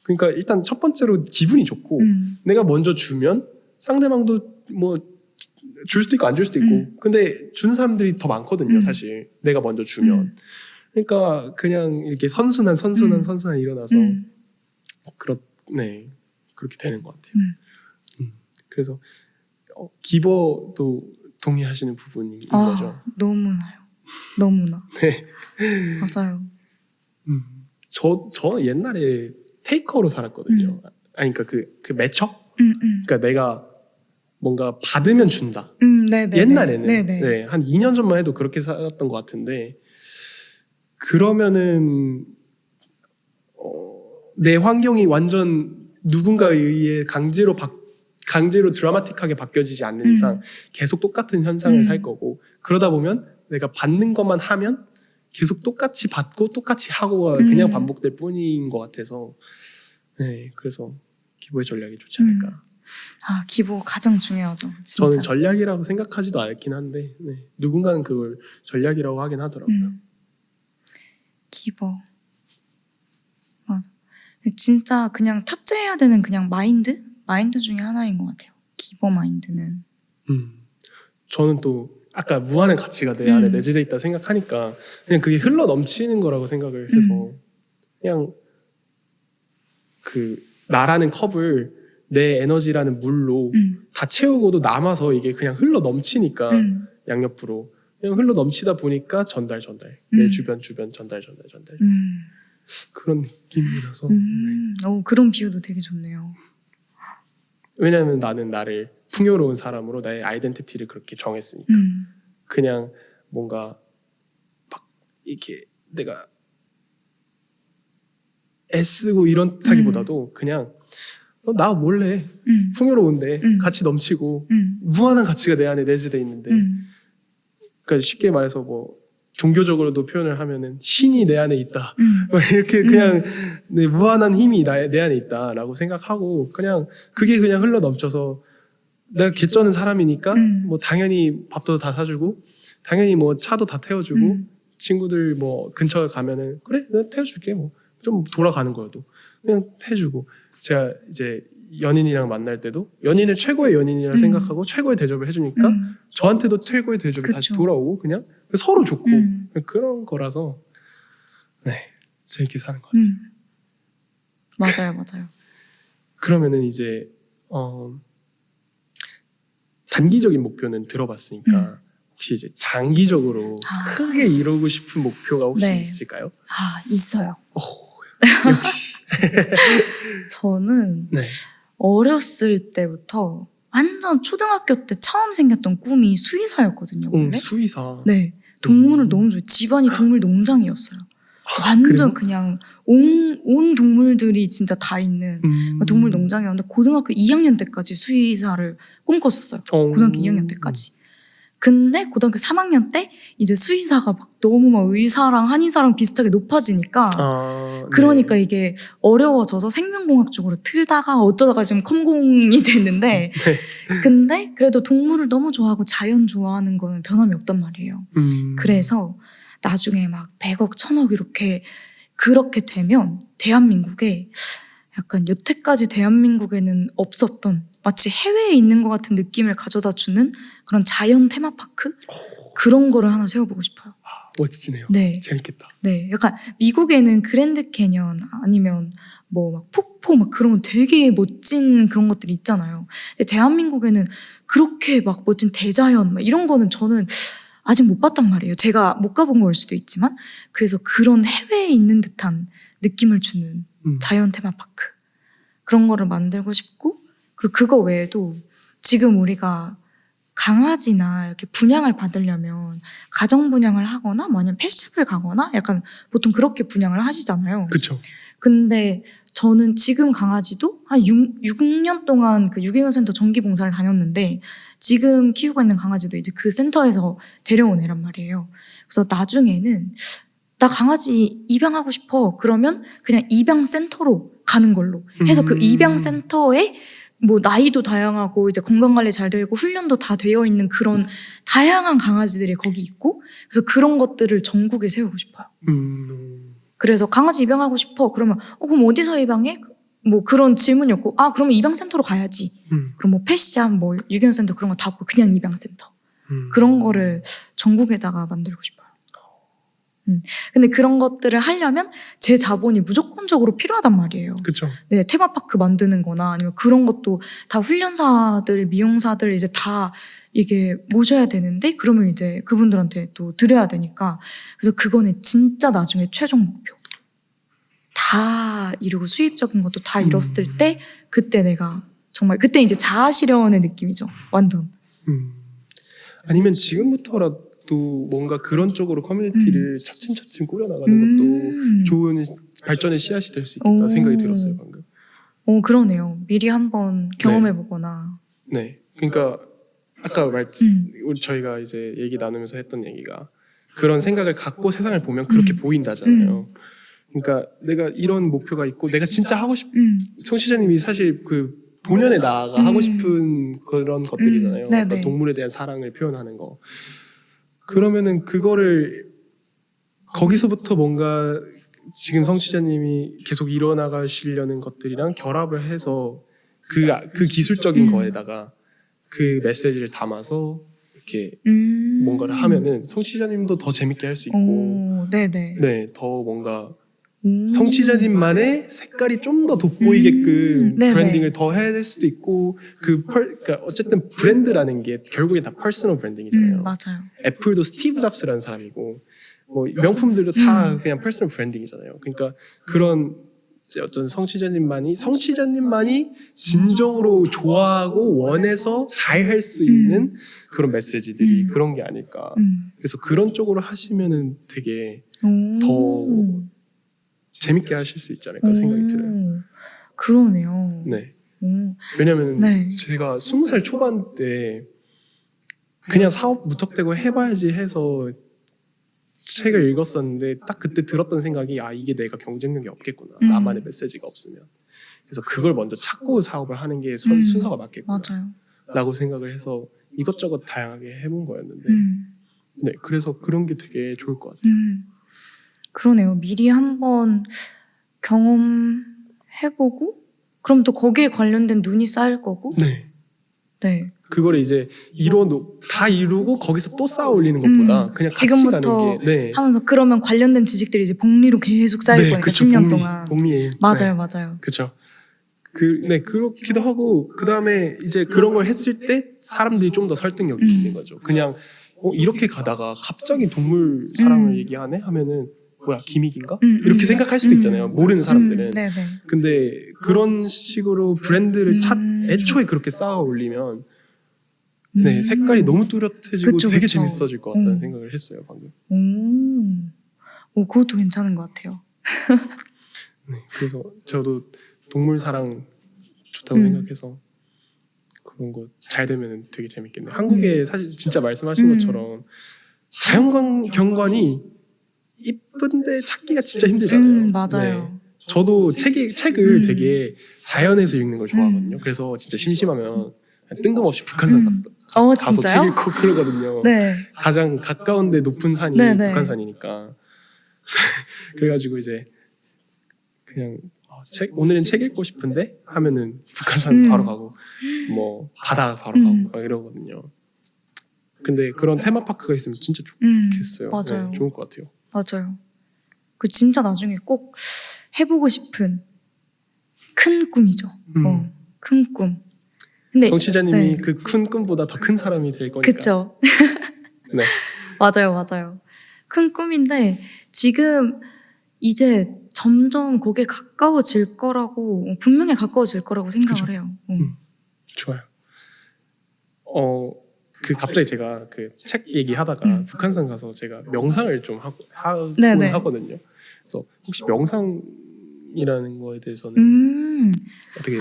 그러니까 일단 첫 번째로 기분이 좋고 내가 먼저 주면 상대방도 뭐 줄 수도 있고 안 줄 수도 있고 근데 주는 사람들이 더 많거든요. 사실 내가 먼저 주면 그러니까 그냥 이렇게 선순환 일어나서 네 그렇게 되는 것 같아요. 그래서 기버도 동의하시는 부분인 거죠. 너무나. 네. 맞아요. 저 옛날에 테이커로 살았거든요. 아니 그러니까 그 매척 그러니까 내가 뭔가 받으면 준다. 네네. 옛날에는 네네. 네, 한 2년 전만 해도 그렇게 살았던 것 같은데 그러면은 내 환경이 완전 누군가에 의해 강제로 드라마틱하게 바뀌어지지 않는 이상 계속 똑같은 현상을 살 거고 그러다 보면 내가 받는 것만 하면 계속 똑같이 받고 똑같이 하고가 그냥 반복될 뿐인 것 같아서 네, 그래서 기부의 전략이 좋지 않을까. 아, 기부 가장 중요하죠. 진짜. 저는 전략이라고 생각하지도 않긴 한데 네, 누군가는 그걸 전략이라고 하긴 하더라고요. 기부. 맞아. 진짜 그냥 탑재해야 되는 그냥 마인드 중에 하나인 것 같아요. 기부 마인드는. 저는 또 아까 무한의 가치가 내 안에 내재돼 있다 생각하니까 그냥 그게 흘러 넘치는 거라고 생각을 해서 그냥 그 나라는 컵을 내 에너지라는 물로 다 채우고도 남아서 이게 그냥 흘러 넘치니까 양옆으로 그냥 흘러 넘치다 보니까 전달 내 주변 전달 그런 느낌이라서 네. 오, 그런 비유도 되게 좋네요. 왜냐하면 나는 나를 풍요로운 사람으로 나의 아이덴티티를 그렇게 정했으니까 그냥 뭔가 막 이렇게 내가 애쓰고 이런다기보다도 그냥 나 몰래 풍요로운데 가치 넘치고 무한한 가치가 내 안에 내재돼 있는데 그러니까 쉽게 말해서 뭐 종교적으로도 표현을 하면은 신이 내 안에 있다 이렇게 그냥 네, 무한한 힘이 내 안에 있다라고 생각하고 그냥 그게 그냥 흘러 넘쳐서 내가 개쩌는 사람이니까 뭐 당연히 밥도 다 사주고 당연히 뭐 차도 다 태워주고 친구들 뭐 근처에 가면은 그래 내가 태워줄게 뭐 좀 돌아가는 거여도 그냥 해주고 제가 이제 연인이랑 만날 때도 연인을 최고의 연인이라 생각하고 최고의 대접을 해주니까 저한테도 최고의 대접이 그쵸. 다시 돌아오고 그냥 서로 좋고 그런 거라서 네 재밌게 사는 것 같아요. 맞아요. 그러면은 이제 단기적인 목표는 들어봤으니까 혹시 이제 장기적으로 크게 이루고 싶은 목표가 혹시 네. 있을까요? 아, 있어요. 역시 저는 네. 어렸을 때부터 완전 초등학교 때 처음 생겼던 꿈이 수의사였거든요. 원래. 수의사. 네, 동물을 너무 좋아해요. 집안이 동물 농장이었어요. 완전 그래요? 그냥 온 동물들이 진짜 다 있는 동물 농장이었는데 고등학교 2학년 때까지 수의사를 꿈꿨었어요. 고등학교 2학년 때까지. 근데 고등학교 3학년 때 이제 수의사가 막 너무 막 의사랑 한의사랑 비슷하게 높아지니까 그러니까 네. 이게 어려워져서 생명공학 쪽으로 틀다가 어쩌다가 지금 컴공이 됐는데 네. 근데 그래도 동물을 너무 좋아하고 자연 좋아하는 거는 변함이 없단 말이에요. 그래서 나중에 막 100억, 1000억 그렇게 되면 대한민국에 약간 여태까지 대한민국에는 없었던 마치 해외에 있는 것 같은 느낌을 가져다 주는 그런 자연 테마파크? 그런 거를 하나 세워보고 싶어요. 멋지네요. 네. 재밌겠다. 네, 약간 미국에는 그랜드 캐년 아니면 뭐 막 폭포 막 그런 거 되게 멋진 그런 것들이 있잖아요. 근데 대한민국에는 그렇게 막 멋진 대자연 막 이런 거는 저는 아직 못 봤단 말이에요. 제가 못 가본 걸 수도 있지만 그래서 그런 해외에 있는 듯한 느낌을 주는 자연 테마파크 그런 거를 만들고 싶고 그리고 그거 외에도 지금 우리가 강아지나 이렇게 분양을 받으려면 가정 분양을 하거나 뭐 아니면 펫샵을 가거나 약간 보통 그렇게 분양을 하시잖아요. 그렇죠. 근데 저는 지금 강아지도 한 6년 동안 그 유기견 센터 정기 봉사를 다녔는데 지금 키우고 있는 강아지도 이제 그 센터에서 데려온 애란 말이에요. 그래서 나중에는 나 강아지 입양하고 싶어. 그러면 그냥 입양 센터로 가는 걸로 해서 그 입양 센터에 뭐 나이도 다양하고 이제 건강관리 잘 되어 있고 훈련도 다 되어 있는 그런 다양한 강아지들이 거기 있고 그래서 그런 것들을 전국에 세우고 싶어요. 그래서 강아지 입양하고 싶어. 그러면 그럼 어디서 입양해? 뭐 그런 질문이 없고 그러면 입양센터로 가야지. 그럼 뭐 펫샵, 뭐 유기견센터 그런 거 다 없고 그냥 입양센터. 그런 거를 전국에다가 만들고 싶어요. 근데 그런 것들을 하려면 제 자본이 무조건적으로 필요하단 말이에요. 그렇죠. 네, 테마파크 만드는 거나 아니면 그런 것도 다 훈련사들, 미용사들 이제 다 이게 모셔야 되는데 그러면 이제 그분들한테 또 드려야 되니까 그래서 그거는 진짜 나중에 최종 목표. 다 이루고 수입적인 것도 다 이뤘을 때 그때 내가 정말 그때 이제 자아 실현의 느낌이죠. 완전. 아니면 지금부터라도 뭔가 그런 쪽으로 커뮤니티를 차츰차츰 꾸려나가는 것도 좋은 발전의 씨앗이 될 수 있겠다 오. 생각이 들었어요 방금. 그러네요. 미리 한번 경험해보거나. 네, 그러니까 아까 우리 저희가 이제 얘기 나누면서 했던 얘기가 그런 생각을 갖고 세상을 보면 그렇게 보인다잖아요. 그러니까 내가 이런 목표가 있고 내가 진짜 하고 청취자님이 사실 그 본연의 나가 하고 싶은 그런 것들이잖아요. 어떤 동물에 대한 사랑을 표현하는 거. 그러면은 그거를 거기서부터 뭔가 지금 성취자님이 계속 이뤄나가시려는 것들이랑 결합을 해서 그 기술적인 거에다가 그 메시지를 담아서 이렇게 뭔가를 하면은 성취자님도 더 재밌게 할 수 있고, 네, 더 뭔가 성취자님만의 색깔이 좀 더 돋보이게끔 브랜딩을 더 해야 될 수도 있고, 그러니까 어쨌든 브랜드라는 게 결국에 다 퍼스널 브랜딩이잖아요. 맞아요. 애플도 스티브 잡스라는 사람이고, 뭐 명품들도 다 그냥 퍼스널 브랜딩이잖아요. 그러니까 그런 이제 어떤 성취자님만이 진정으로 좋아하고 원해서 잘 할 수 있는 그런 메시지들이 그런 게 아닐까. 그래서 그런 쪽으로 하시면은 되게 더 재밌게 하실 수 있지 않을까 생각이 들어요. 그러네요. 네. 왜냐면 제가 20살 초반 때 그냥 사업 무턱대고 해봐야지 해서 책을 읽었었는데 딱 그때 들었던 생각이 이게 내가 경쟁력이 없겠구나. 나만의 메시지가 없으면. 그래서 그걸 먼저 찾고 사업을 하는 게 순서가 맞겠구나. 맞아요. 라고 생각을 해서 이것저것 다양하게 해본 거였는데 네, 그래서 그런 게 되게 좋을 것 같아요. 그러네요. 미리 한번 경험해보고 그럼 또 거기에 관련된 눈이 쌓일 거고 네. 그걸 이제 다 이루고 거기서 또 쌓아 올리는 것보다 그냥 같이 지금부터 가는 게 하면서 그러면 관련된 지식들이 이제 복리로 계속 쌓일 거니까 그쵸, 10년 동안. 복리에. 맞아요. 그렇죠. 그렇기도 하고 그 다음에 이제 그런 걸 했을 때 사람들이 좀 더 설득력이 있는 거죠. 그냥 이렇게 가다가 갑자기 동물 사랑을 얘기하네 하면은 뭐야 기믹인가? 이렇게 생각할 수도 있잖아요. 모르는 사람들은. 근데 그런 식으로 브랜드를 애초에 그렇게 쌓아 올리면 색깔이 너무 뚜렷해지고 되게 재밌어질 것 같다는 생각을 했어요 방금. 그것도 괜찮은 것 같아요. 네, 그래서 저도 동물 사랑 좋다고 생각해서 그런 거 잘 되면 되게 재밌겠네요. 한국에 사실 진짜 말씀하신 것처럼 자연경관이 이쁜데 찾기가 진짜 힘들잖아요. 맞아요. 저도 책을 되게 자연에서 읽는 걸 좋아하거든요. 그래서 진짜 심심하면 뜬금없이 북한산 가서 책 읽고 그러거든요. 가장 가까운데 높은 산이 북한산이니까. 그래가지고 이제 그냥 오늘은 책 읽고 싶은데 하면은 북한산 바로 가고 뭐 바다 바로 가고 막 이러거든요. 근데 그런 테마파크가 있으면 진짜 좋겠어요. 맞아요. 좋을 것 같아요. 맞아요. 그 진짜 나중에 꼭 해보고 싶은 큰 꿈이죠. 큰 꿈. 근데 정치자님이 그 큰 꿈보다 더 큰 사람이 될 거니까. 그쵸. 네. 맞아요. 큰 꿈인데 지금 이제 점점 거기에 가까워질 거라고 분명히 가까워질 거라고 생각을 해요. 좋아요. 갑자기 제가 그 책 얘기하다가 북한산 가서 제가 명상을 좀 하거든요. 그래서 혹시 명상이라는 거에 대해서는 어떻게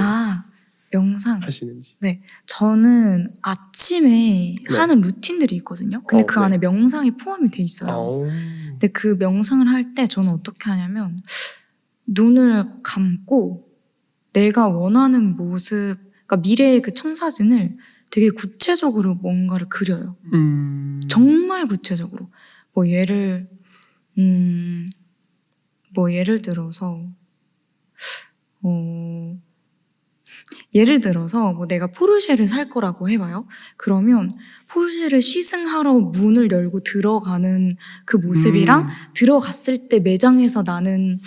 명상 하시는지? 네, 저는 아침에 하는 루틴들이 있거든요. 근데 그 안에 명상이 포함이 돼 있어요. 근데 그 명상을 할 때 저는 어떻게 하냐면 눈을 감고 내가 원하는 모습, 그러니까 미래의 그 청사진을 되게 구체적으로 뭔가를 그려요. 정말 구체적으로. 예를 들어서 뭐 내가 포르쉐를 살 거라고 해봐요. 그러면 포르쉐를 시승하러 문을 열고 들어가는 그 모습이랑 들어갔을 때 매장에서 나는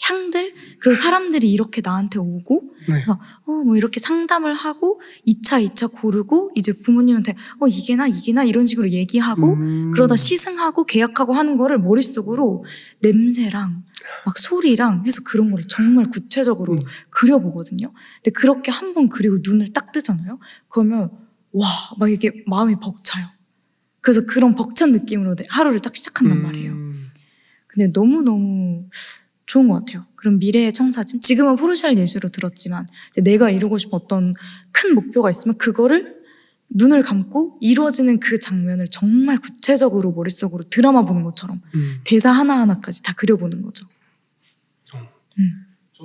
향들 그리고 사람들이 이렇게 나한테 오고 네. 그래서 뭐 이렇게 상담을 하고 2차 고르고 이제 부모님한테 이게 나 이런 식으로 얘기하고 그러다 시승하고 계약하고 하는 거를 머릿속으로 냄새랑 막 소리랑 해서 그런 거를 정말 구체적으로 그려보거든요. 근데 그렇게 한번 그리고 눈을 딱 뜨잖아요. 그러면 와 막 이게 마음이 벅차요. 그래서 그런 벅찬 느낌으로 하루를 딱 시작한단 말이에요. 근데 너무너무 좋은 것 같아요. 그럼 미래의 청사진, 지금은 포르쉐를 예시로 들었지만 이제 내가 이루고 싶은 어떤 큰 목표가 있으면 그거를 눈을 감고 이루어지는 그 장면을 정말 구체적으로 머릿속으로 드라마 보는 것처럼 대사 하나하나까지 다 그려보는 거죠.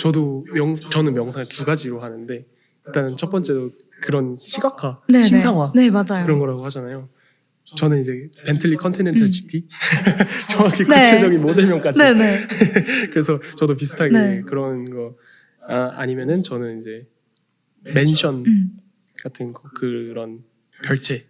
저는 명상을 두 가지로 하는데 일단은 첫 번째로 그런 시각화, 네네. 심상화 네, 맞아요. 그런 거라고 하잖아요. 저는 이제 벤틀리 컨티넨탈 GT 정확히 네. 구체적인 모델명까지 네네. 그래서 저도 비슷하게 네. 그런 거 아니면은 저는 이제 맨션 같은 거 그런 별채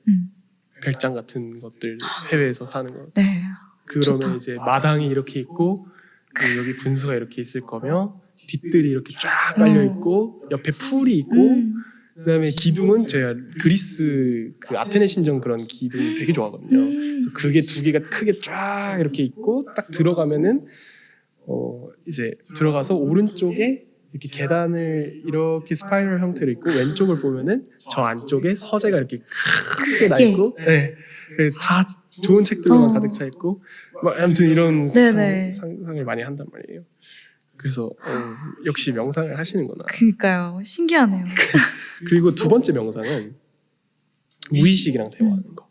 별장 같은 것들 해외에서 사는 거 네. 그러면 좋다. 이제 마당이 이렇게 있고 그리고 여기 분수가 이렇게 있을 거며 뒷뜰이 이렇게 쫙 깔려 있고 옆에 풀이 있고 그다음에 기둥은 제가 그리스 그 아테네 신전 그런 기둥 되게 좋아하거든요. 그래서 그게 두 개가 크게 쫙 이렇게 있고 딱 들어가면은 이제 들어가서 오른쪽에 이렇게 계단을 이렇게 스파이럴 형태로 있고 왼쪽을 보면은 저 안쪽에 서재가 이렇게 크게 나 있고 네. 다 좋은 책들로만 가득 차 있고 뭐 아무튼 이런 네네. 상상을 많이 한단 말이에요. 그래서 역시 명상을 하시는구나. 그러니까요. 신기하네요. 그리고 두 번째 명상은 무의식이랑 대화하는 거.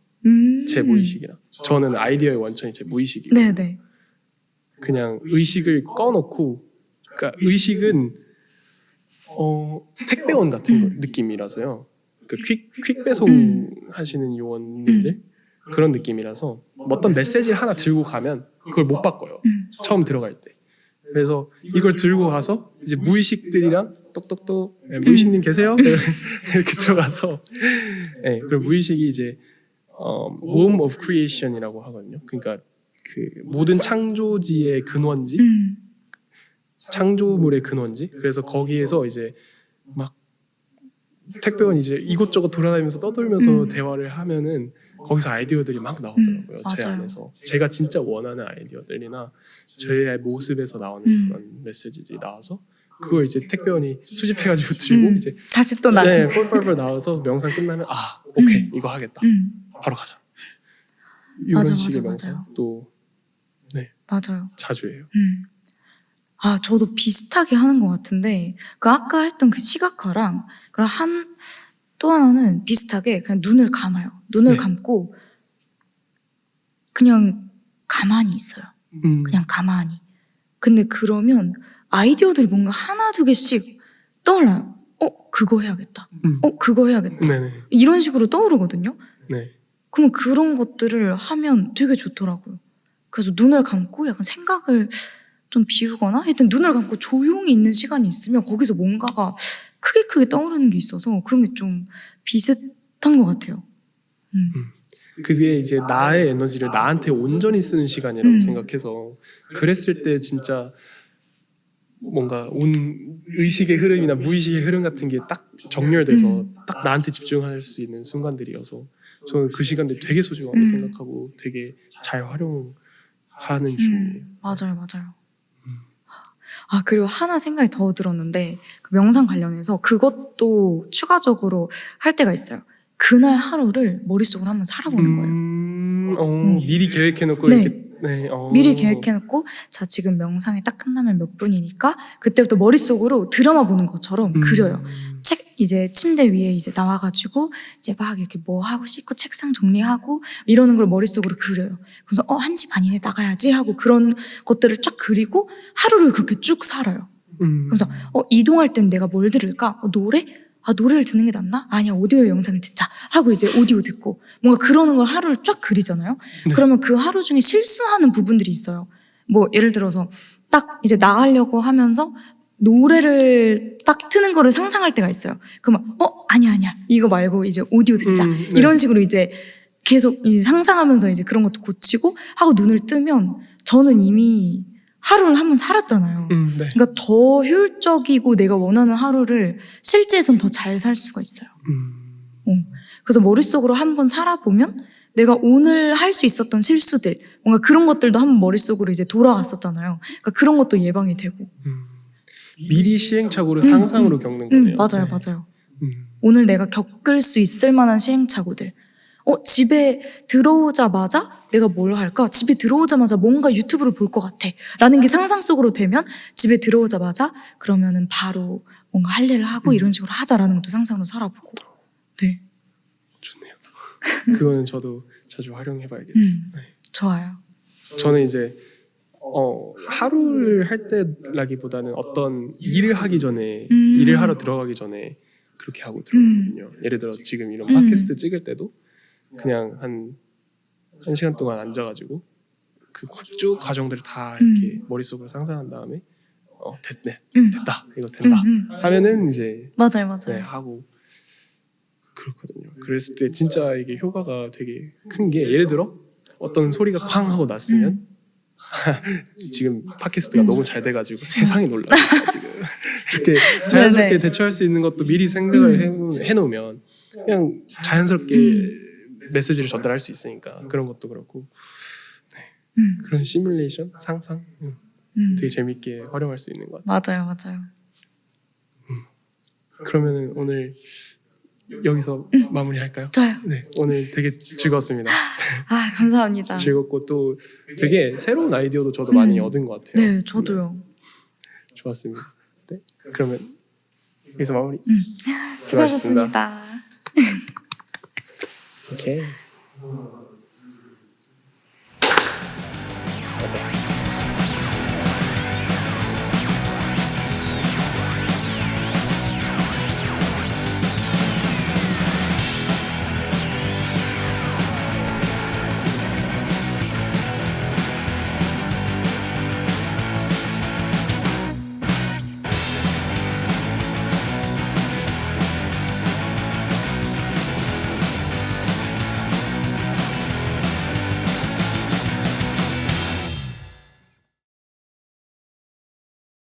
제 무의식이랑. 저는 아이디어의 원천이 제 무의식이에요. 네네. 그냥 의식을 꺼놓고, 그러니까 의식은 택배원 같은 느낌이라서요. 그 퀵 배송 하시는 요원님들 그런 느낌이라서 어떤 메시지를 하나 들고 가면 그걸 못 바꿔요. 처음 들어갈 때. 그래서 이걸 들고 가서 이제 무의식들이랑 똑똑똑 무의식님 계세요? 이렇게 들어가서 네, 그리고 무의식이 이제 womb of creation이라고 하거든요. 그러니까 그 모든 창조지의 근원지, 창조물의 근원지. 그래서 거기에서 이제 막 택배원이 이제 이곳저곳 돌아다니면서 떠돌면서 대화를 하면은 거기서 아이디어들이 막 나오더라고요. 제 맞아요. 안에서 제가 진짜 원하는 아이디어들이나 저의 모습에서 나오는 그런 메시지들이 나와서 그걸 이제 택배원이 수집해가지고 들고 이제 다시 또 네, 뻘뻘뻘 나와서 명상 끝나면 오케이 이거 하겠다. 바로 가자. 이런 맞아, 식의 맞아, 명상 맞아요. 또 맞아요. 자주 해요. 저도 비슷하게 하는 것 같은데, 그 아까 했던 그 시각화랑, 그리고 또 하나는 비슷하게 그냥 눈을 감아요. 눈을 네. 감고, 그냥 가만히 있어요. 그냥 가만히. 근데 그러면 아이디어들이 뭔가 하나, 두 개씩 떠올라요. 그거 해야겠다. 그거 해야겠다. 네네. 이런 식으로 떠오르거든요. 네. 그럼 그런 것들을 하면 되게 좋더라고요. 그래서 눈을 감고 약간 생각을 좀 비우거나 하여튼 눈을 감고 조용히 있는 시간이 있으면 거기서 뭔가가 크게 떠오르는 게 있어서 그런 게 좀 비슷한 것 같아요. 그게 이제 나의 에너지를 나한테 온전히 쓰는 시간이라고 생각해서 그랬을 때 진짜 뭔가 의식의 흐름이나 무의식의 흐름 같은 게 딱 정렬돼서 딱 나한테 집중할 수 있는 순간들이어서 저는 그 시간들 되게 소중하게 생각하고 되게 잘 활용하는 중이에요. 맞아요. 그리고 하나 생각이 더 들었는데 그 명상 관련해서 그것도 추가적으로 할 때가 있어요. 그날 하루를 머릿속으로 한번 살아보는 거예요. 미리 계획해놓고 네. 이렇게 미리 계획해놓고 자 지금 명상이 딱 끝나면 몇 분이니까 그때부터 머릿속으로 드라마 보는 것처럼 그려요. 책 이제 침대 위에 이제 나와가지고 이제 막 이렇게 뭐 하고 씻고 책상 정리하고 이러는 걸 머릿속으로 그려요. 그래서 1시 반이네 나가야지 하고 그런 것들을 쫙 그리고 하루를 그렇게 쭉 살아요. 그래서 이동할 땐 내가 뭘 들을까? 노래? 노래를 듣는 게 낫나? 아니야 오디오 영상을 듣자 하고 이제 오디오 듣고 뭔가 그러는 걸 하루를 쫙 그리잖아요. 네. 그러면 그 하루 중에 실수하는 부분들이 있어요. 뭐 예를 들어서 딱 이제 나가려고 하면서 노래를 딱 트는 거를 상상할 때가 있어요. 그러면 아니야 이거 말고 이제 오디오 듣자 네. 이런 식으로 이제 계속 이제 상상하면서 이제 그런 것도 고치고 하고 눈을 뜨면 저는 이미 하루를 한번 살았잖아요. 네. 그러니까 더 효율적이고 내가 원하는 하루를 실제에선 더 잘 살 수가 있어요. 그래서 머릿속으로 한번 살아보면 내가 오늘 할 수 있었던 실수들, 뭔가 그런 것들도 한번 머릿속으로 이제 돌아갔었잖아요. 그러니까 그런 것도 예방이 되고. 미리 시행착오를 상상으로 겪는 거네요. 맞아요, 맞아요. 오늘 내가 겪을 수 있을 만한 시행착오들. 집에 들어오자마자 내가 뭘 할까? 집에 들어오자마자 뭔가 유튜브를 볼 것 같아. 라는 게 상상 속으로 되면 집에 들어오자마자 그러면은 바로 뭔가 할 일을 하고 이런 식으로 하자라는 것도 상상으로 살아보고. 네. 좋네요. 그거는 저도 자주 활용해봐야겠네요. 네. 좋아요. 저는 이제 하루를 할 때라기보다는 어떤 일을 하기 전에 일을 하러 들어가기 전에 그렇게 하고 들어가거든요. 예를 들어 지금 이런 팟캐스트 찍을 때도 그냥 한 시간 동안 앉아가지고 그 쭉 과정들을 다 이렇게 머릿속으로 상상한 다음에 됐네, 됐다, 이거 된다 하면은 이제 맞아요, 맞아요. 네, 하고 그렇거든요. 그랬을 때 진짜 이게 효과가 되게 큰 게 예를 들어 어떤 소리가 쾅 하고 났으면 지금 팟캐스트가 너무 잘 돼가지고 세상이 놀라요. 지금 이렇게 자연스럽게 네네. 대처할 수 있는 것도 미리 생각을 해놓으면 그냥 자연스럽게 메시지를 전달할 수 있으니까 그런 것도 그렇고 그런 시뮬레이션, 상상 되게 재밌게 활용할 수 있는 것 같아요. 맞아요, 맞아요. 그러면은 오늘 여기서 마무리할까요? 좋아요. 네, 오늘 되게 즐거웠습니다. 감사합니다. 즐겁고 또 되게 새로운 아이디어도 저도 많이 얻은 것 같아요. 네, 저도요. 좋았습니다. 네, 그러면 여기서 마무리. 수고하셨습니다. 오케이.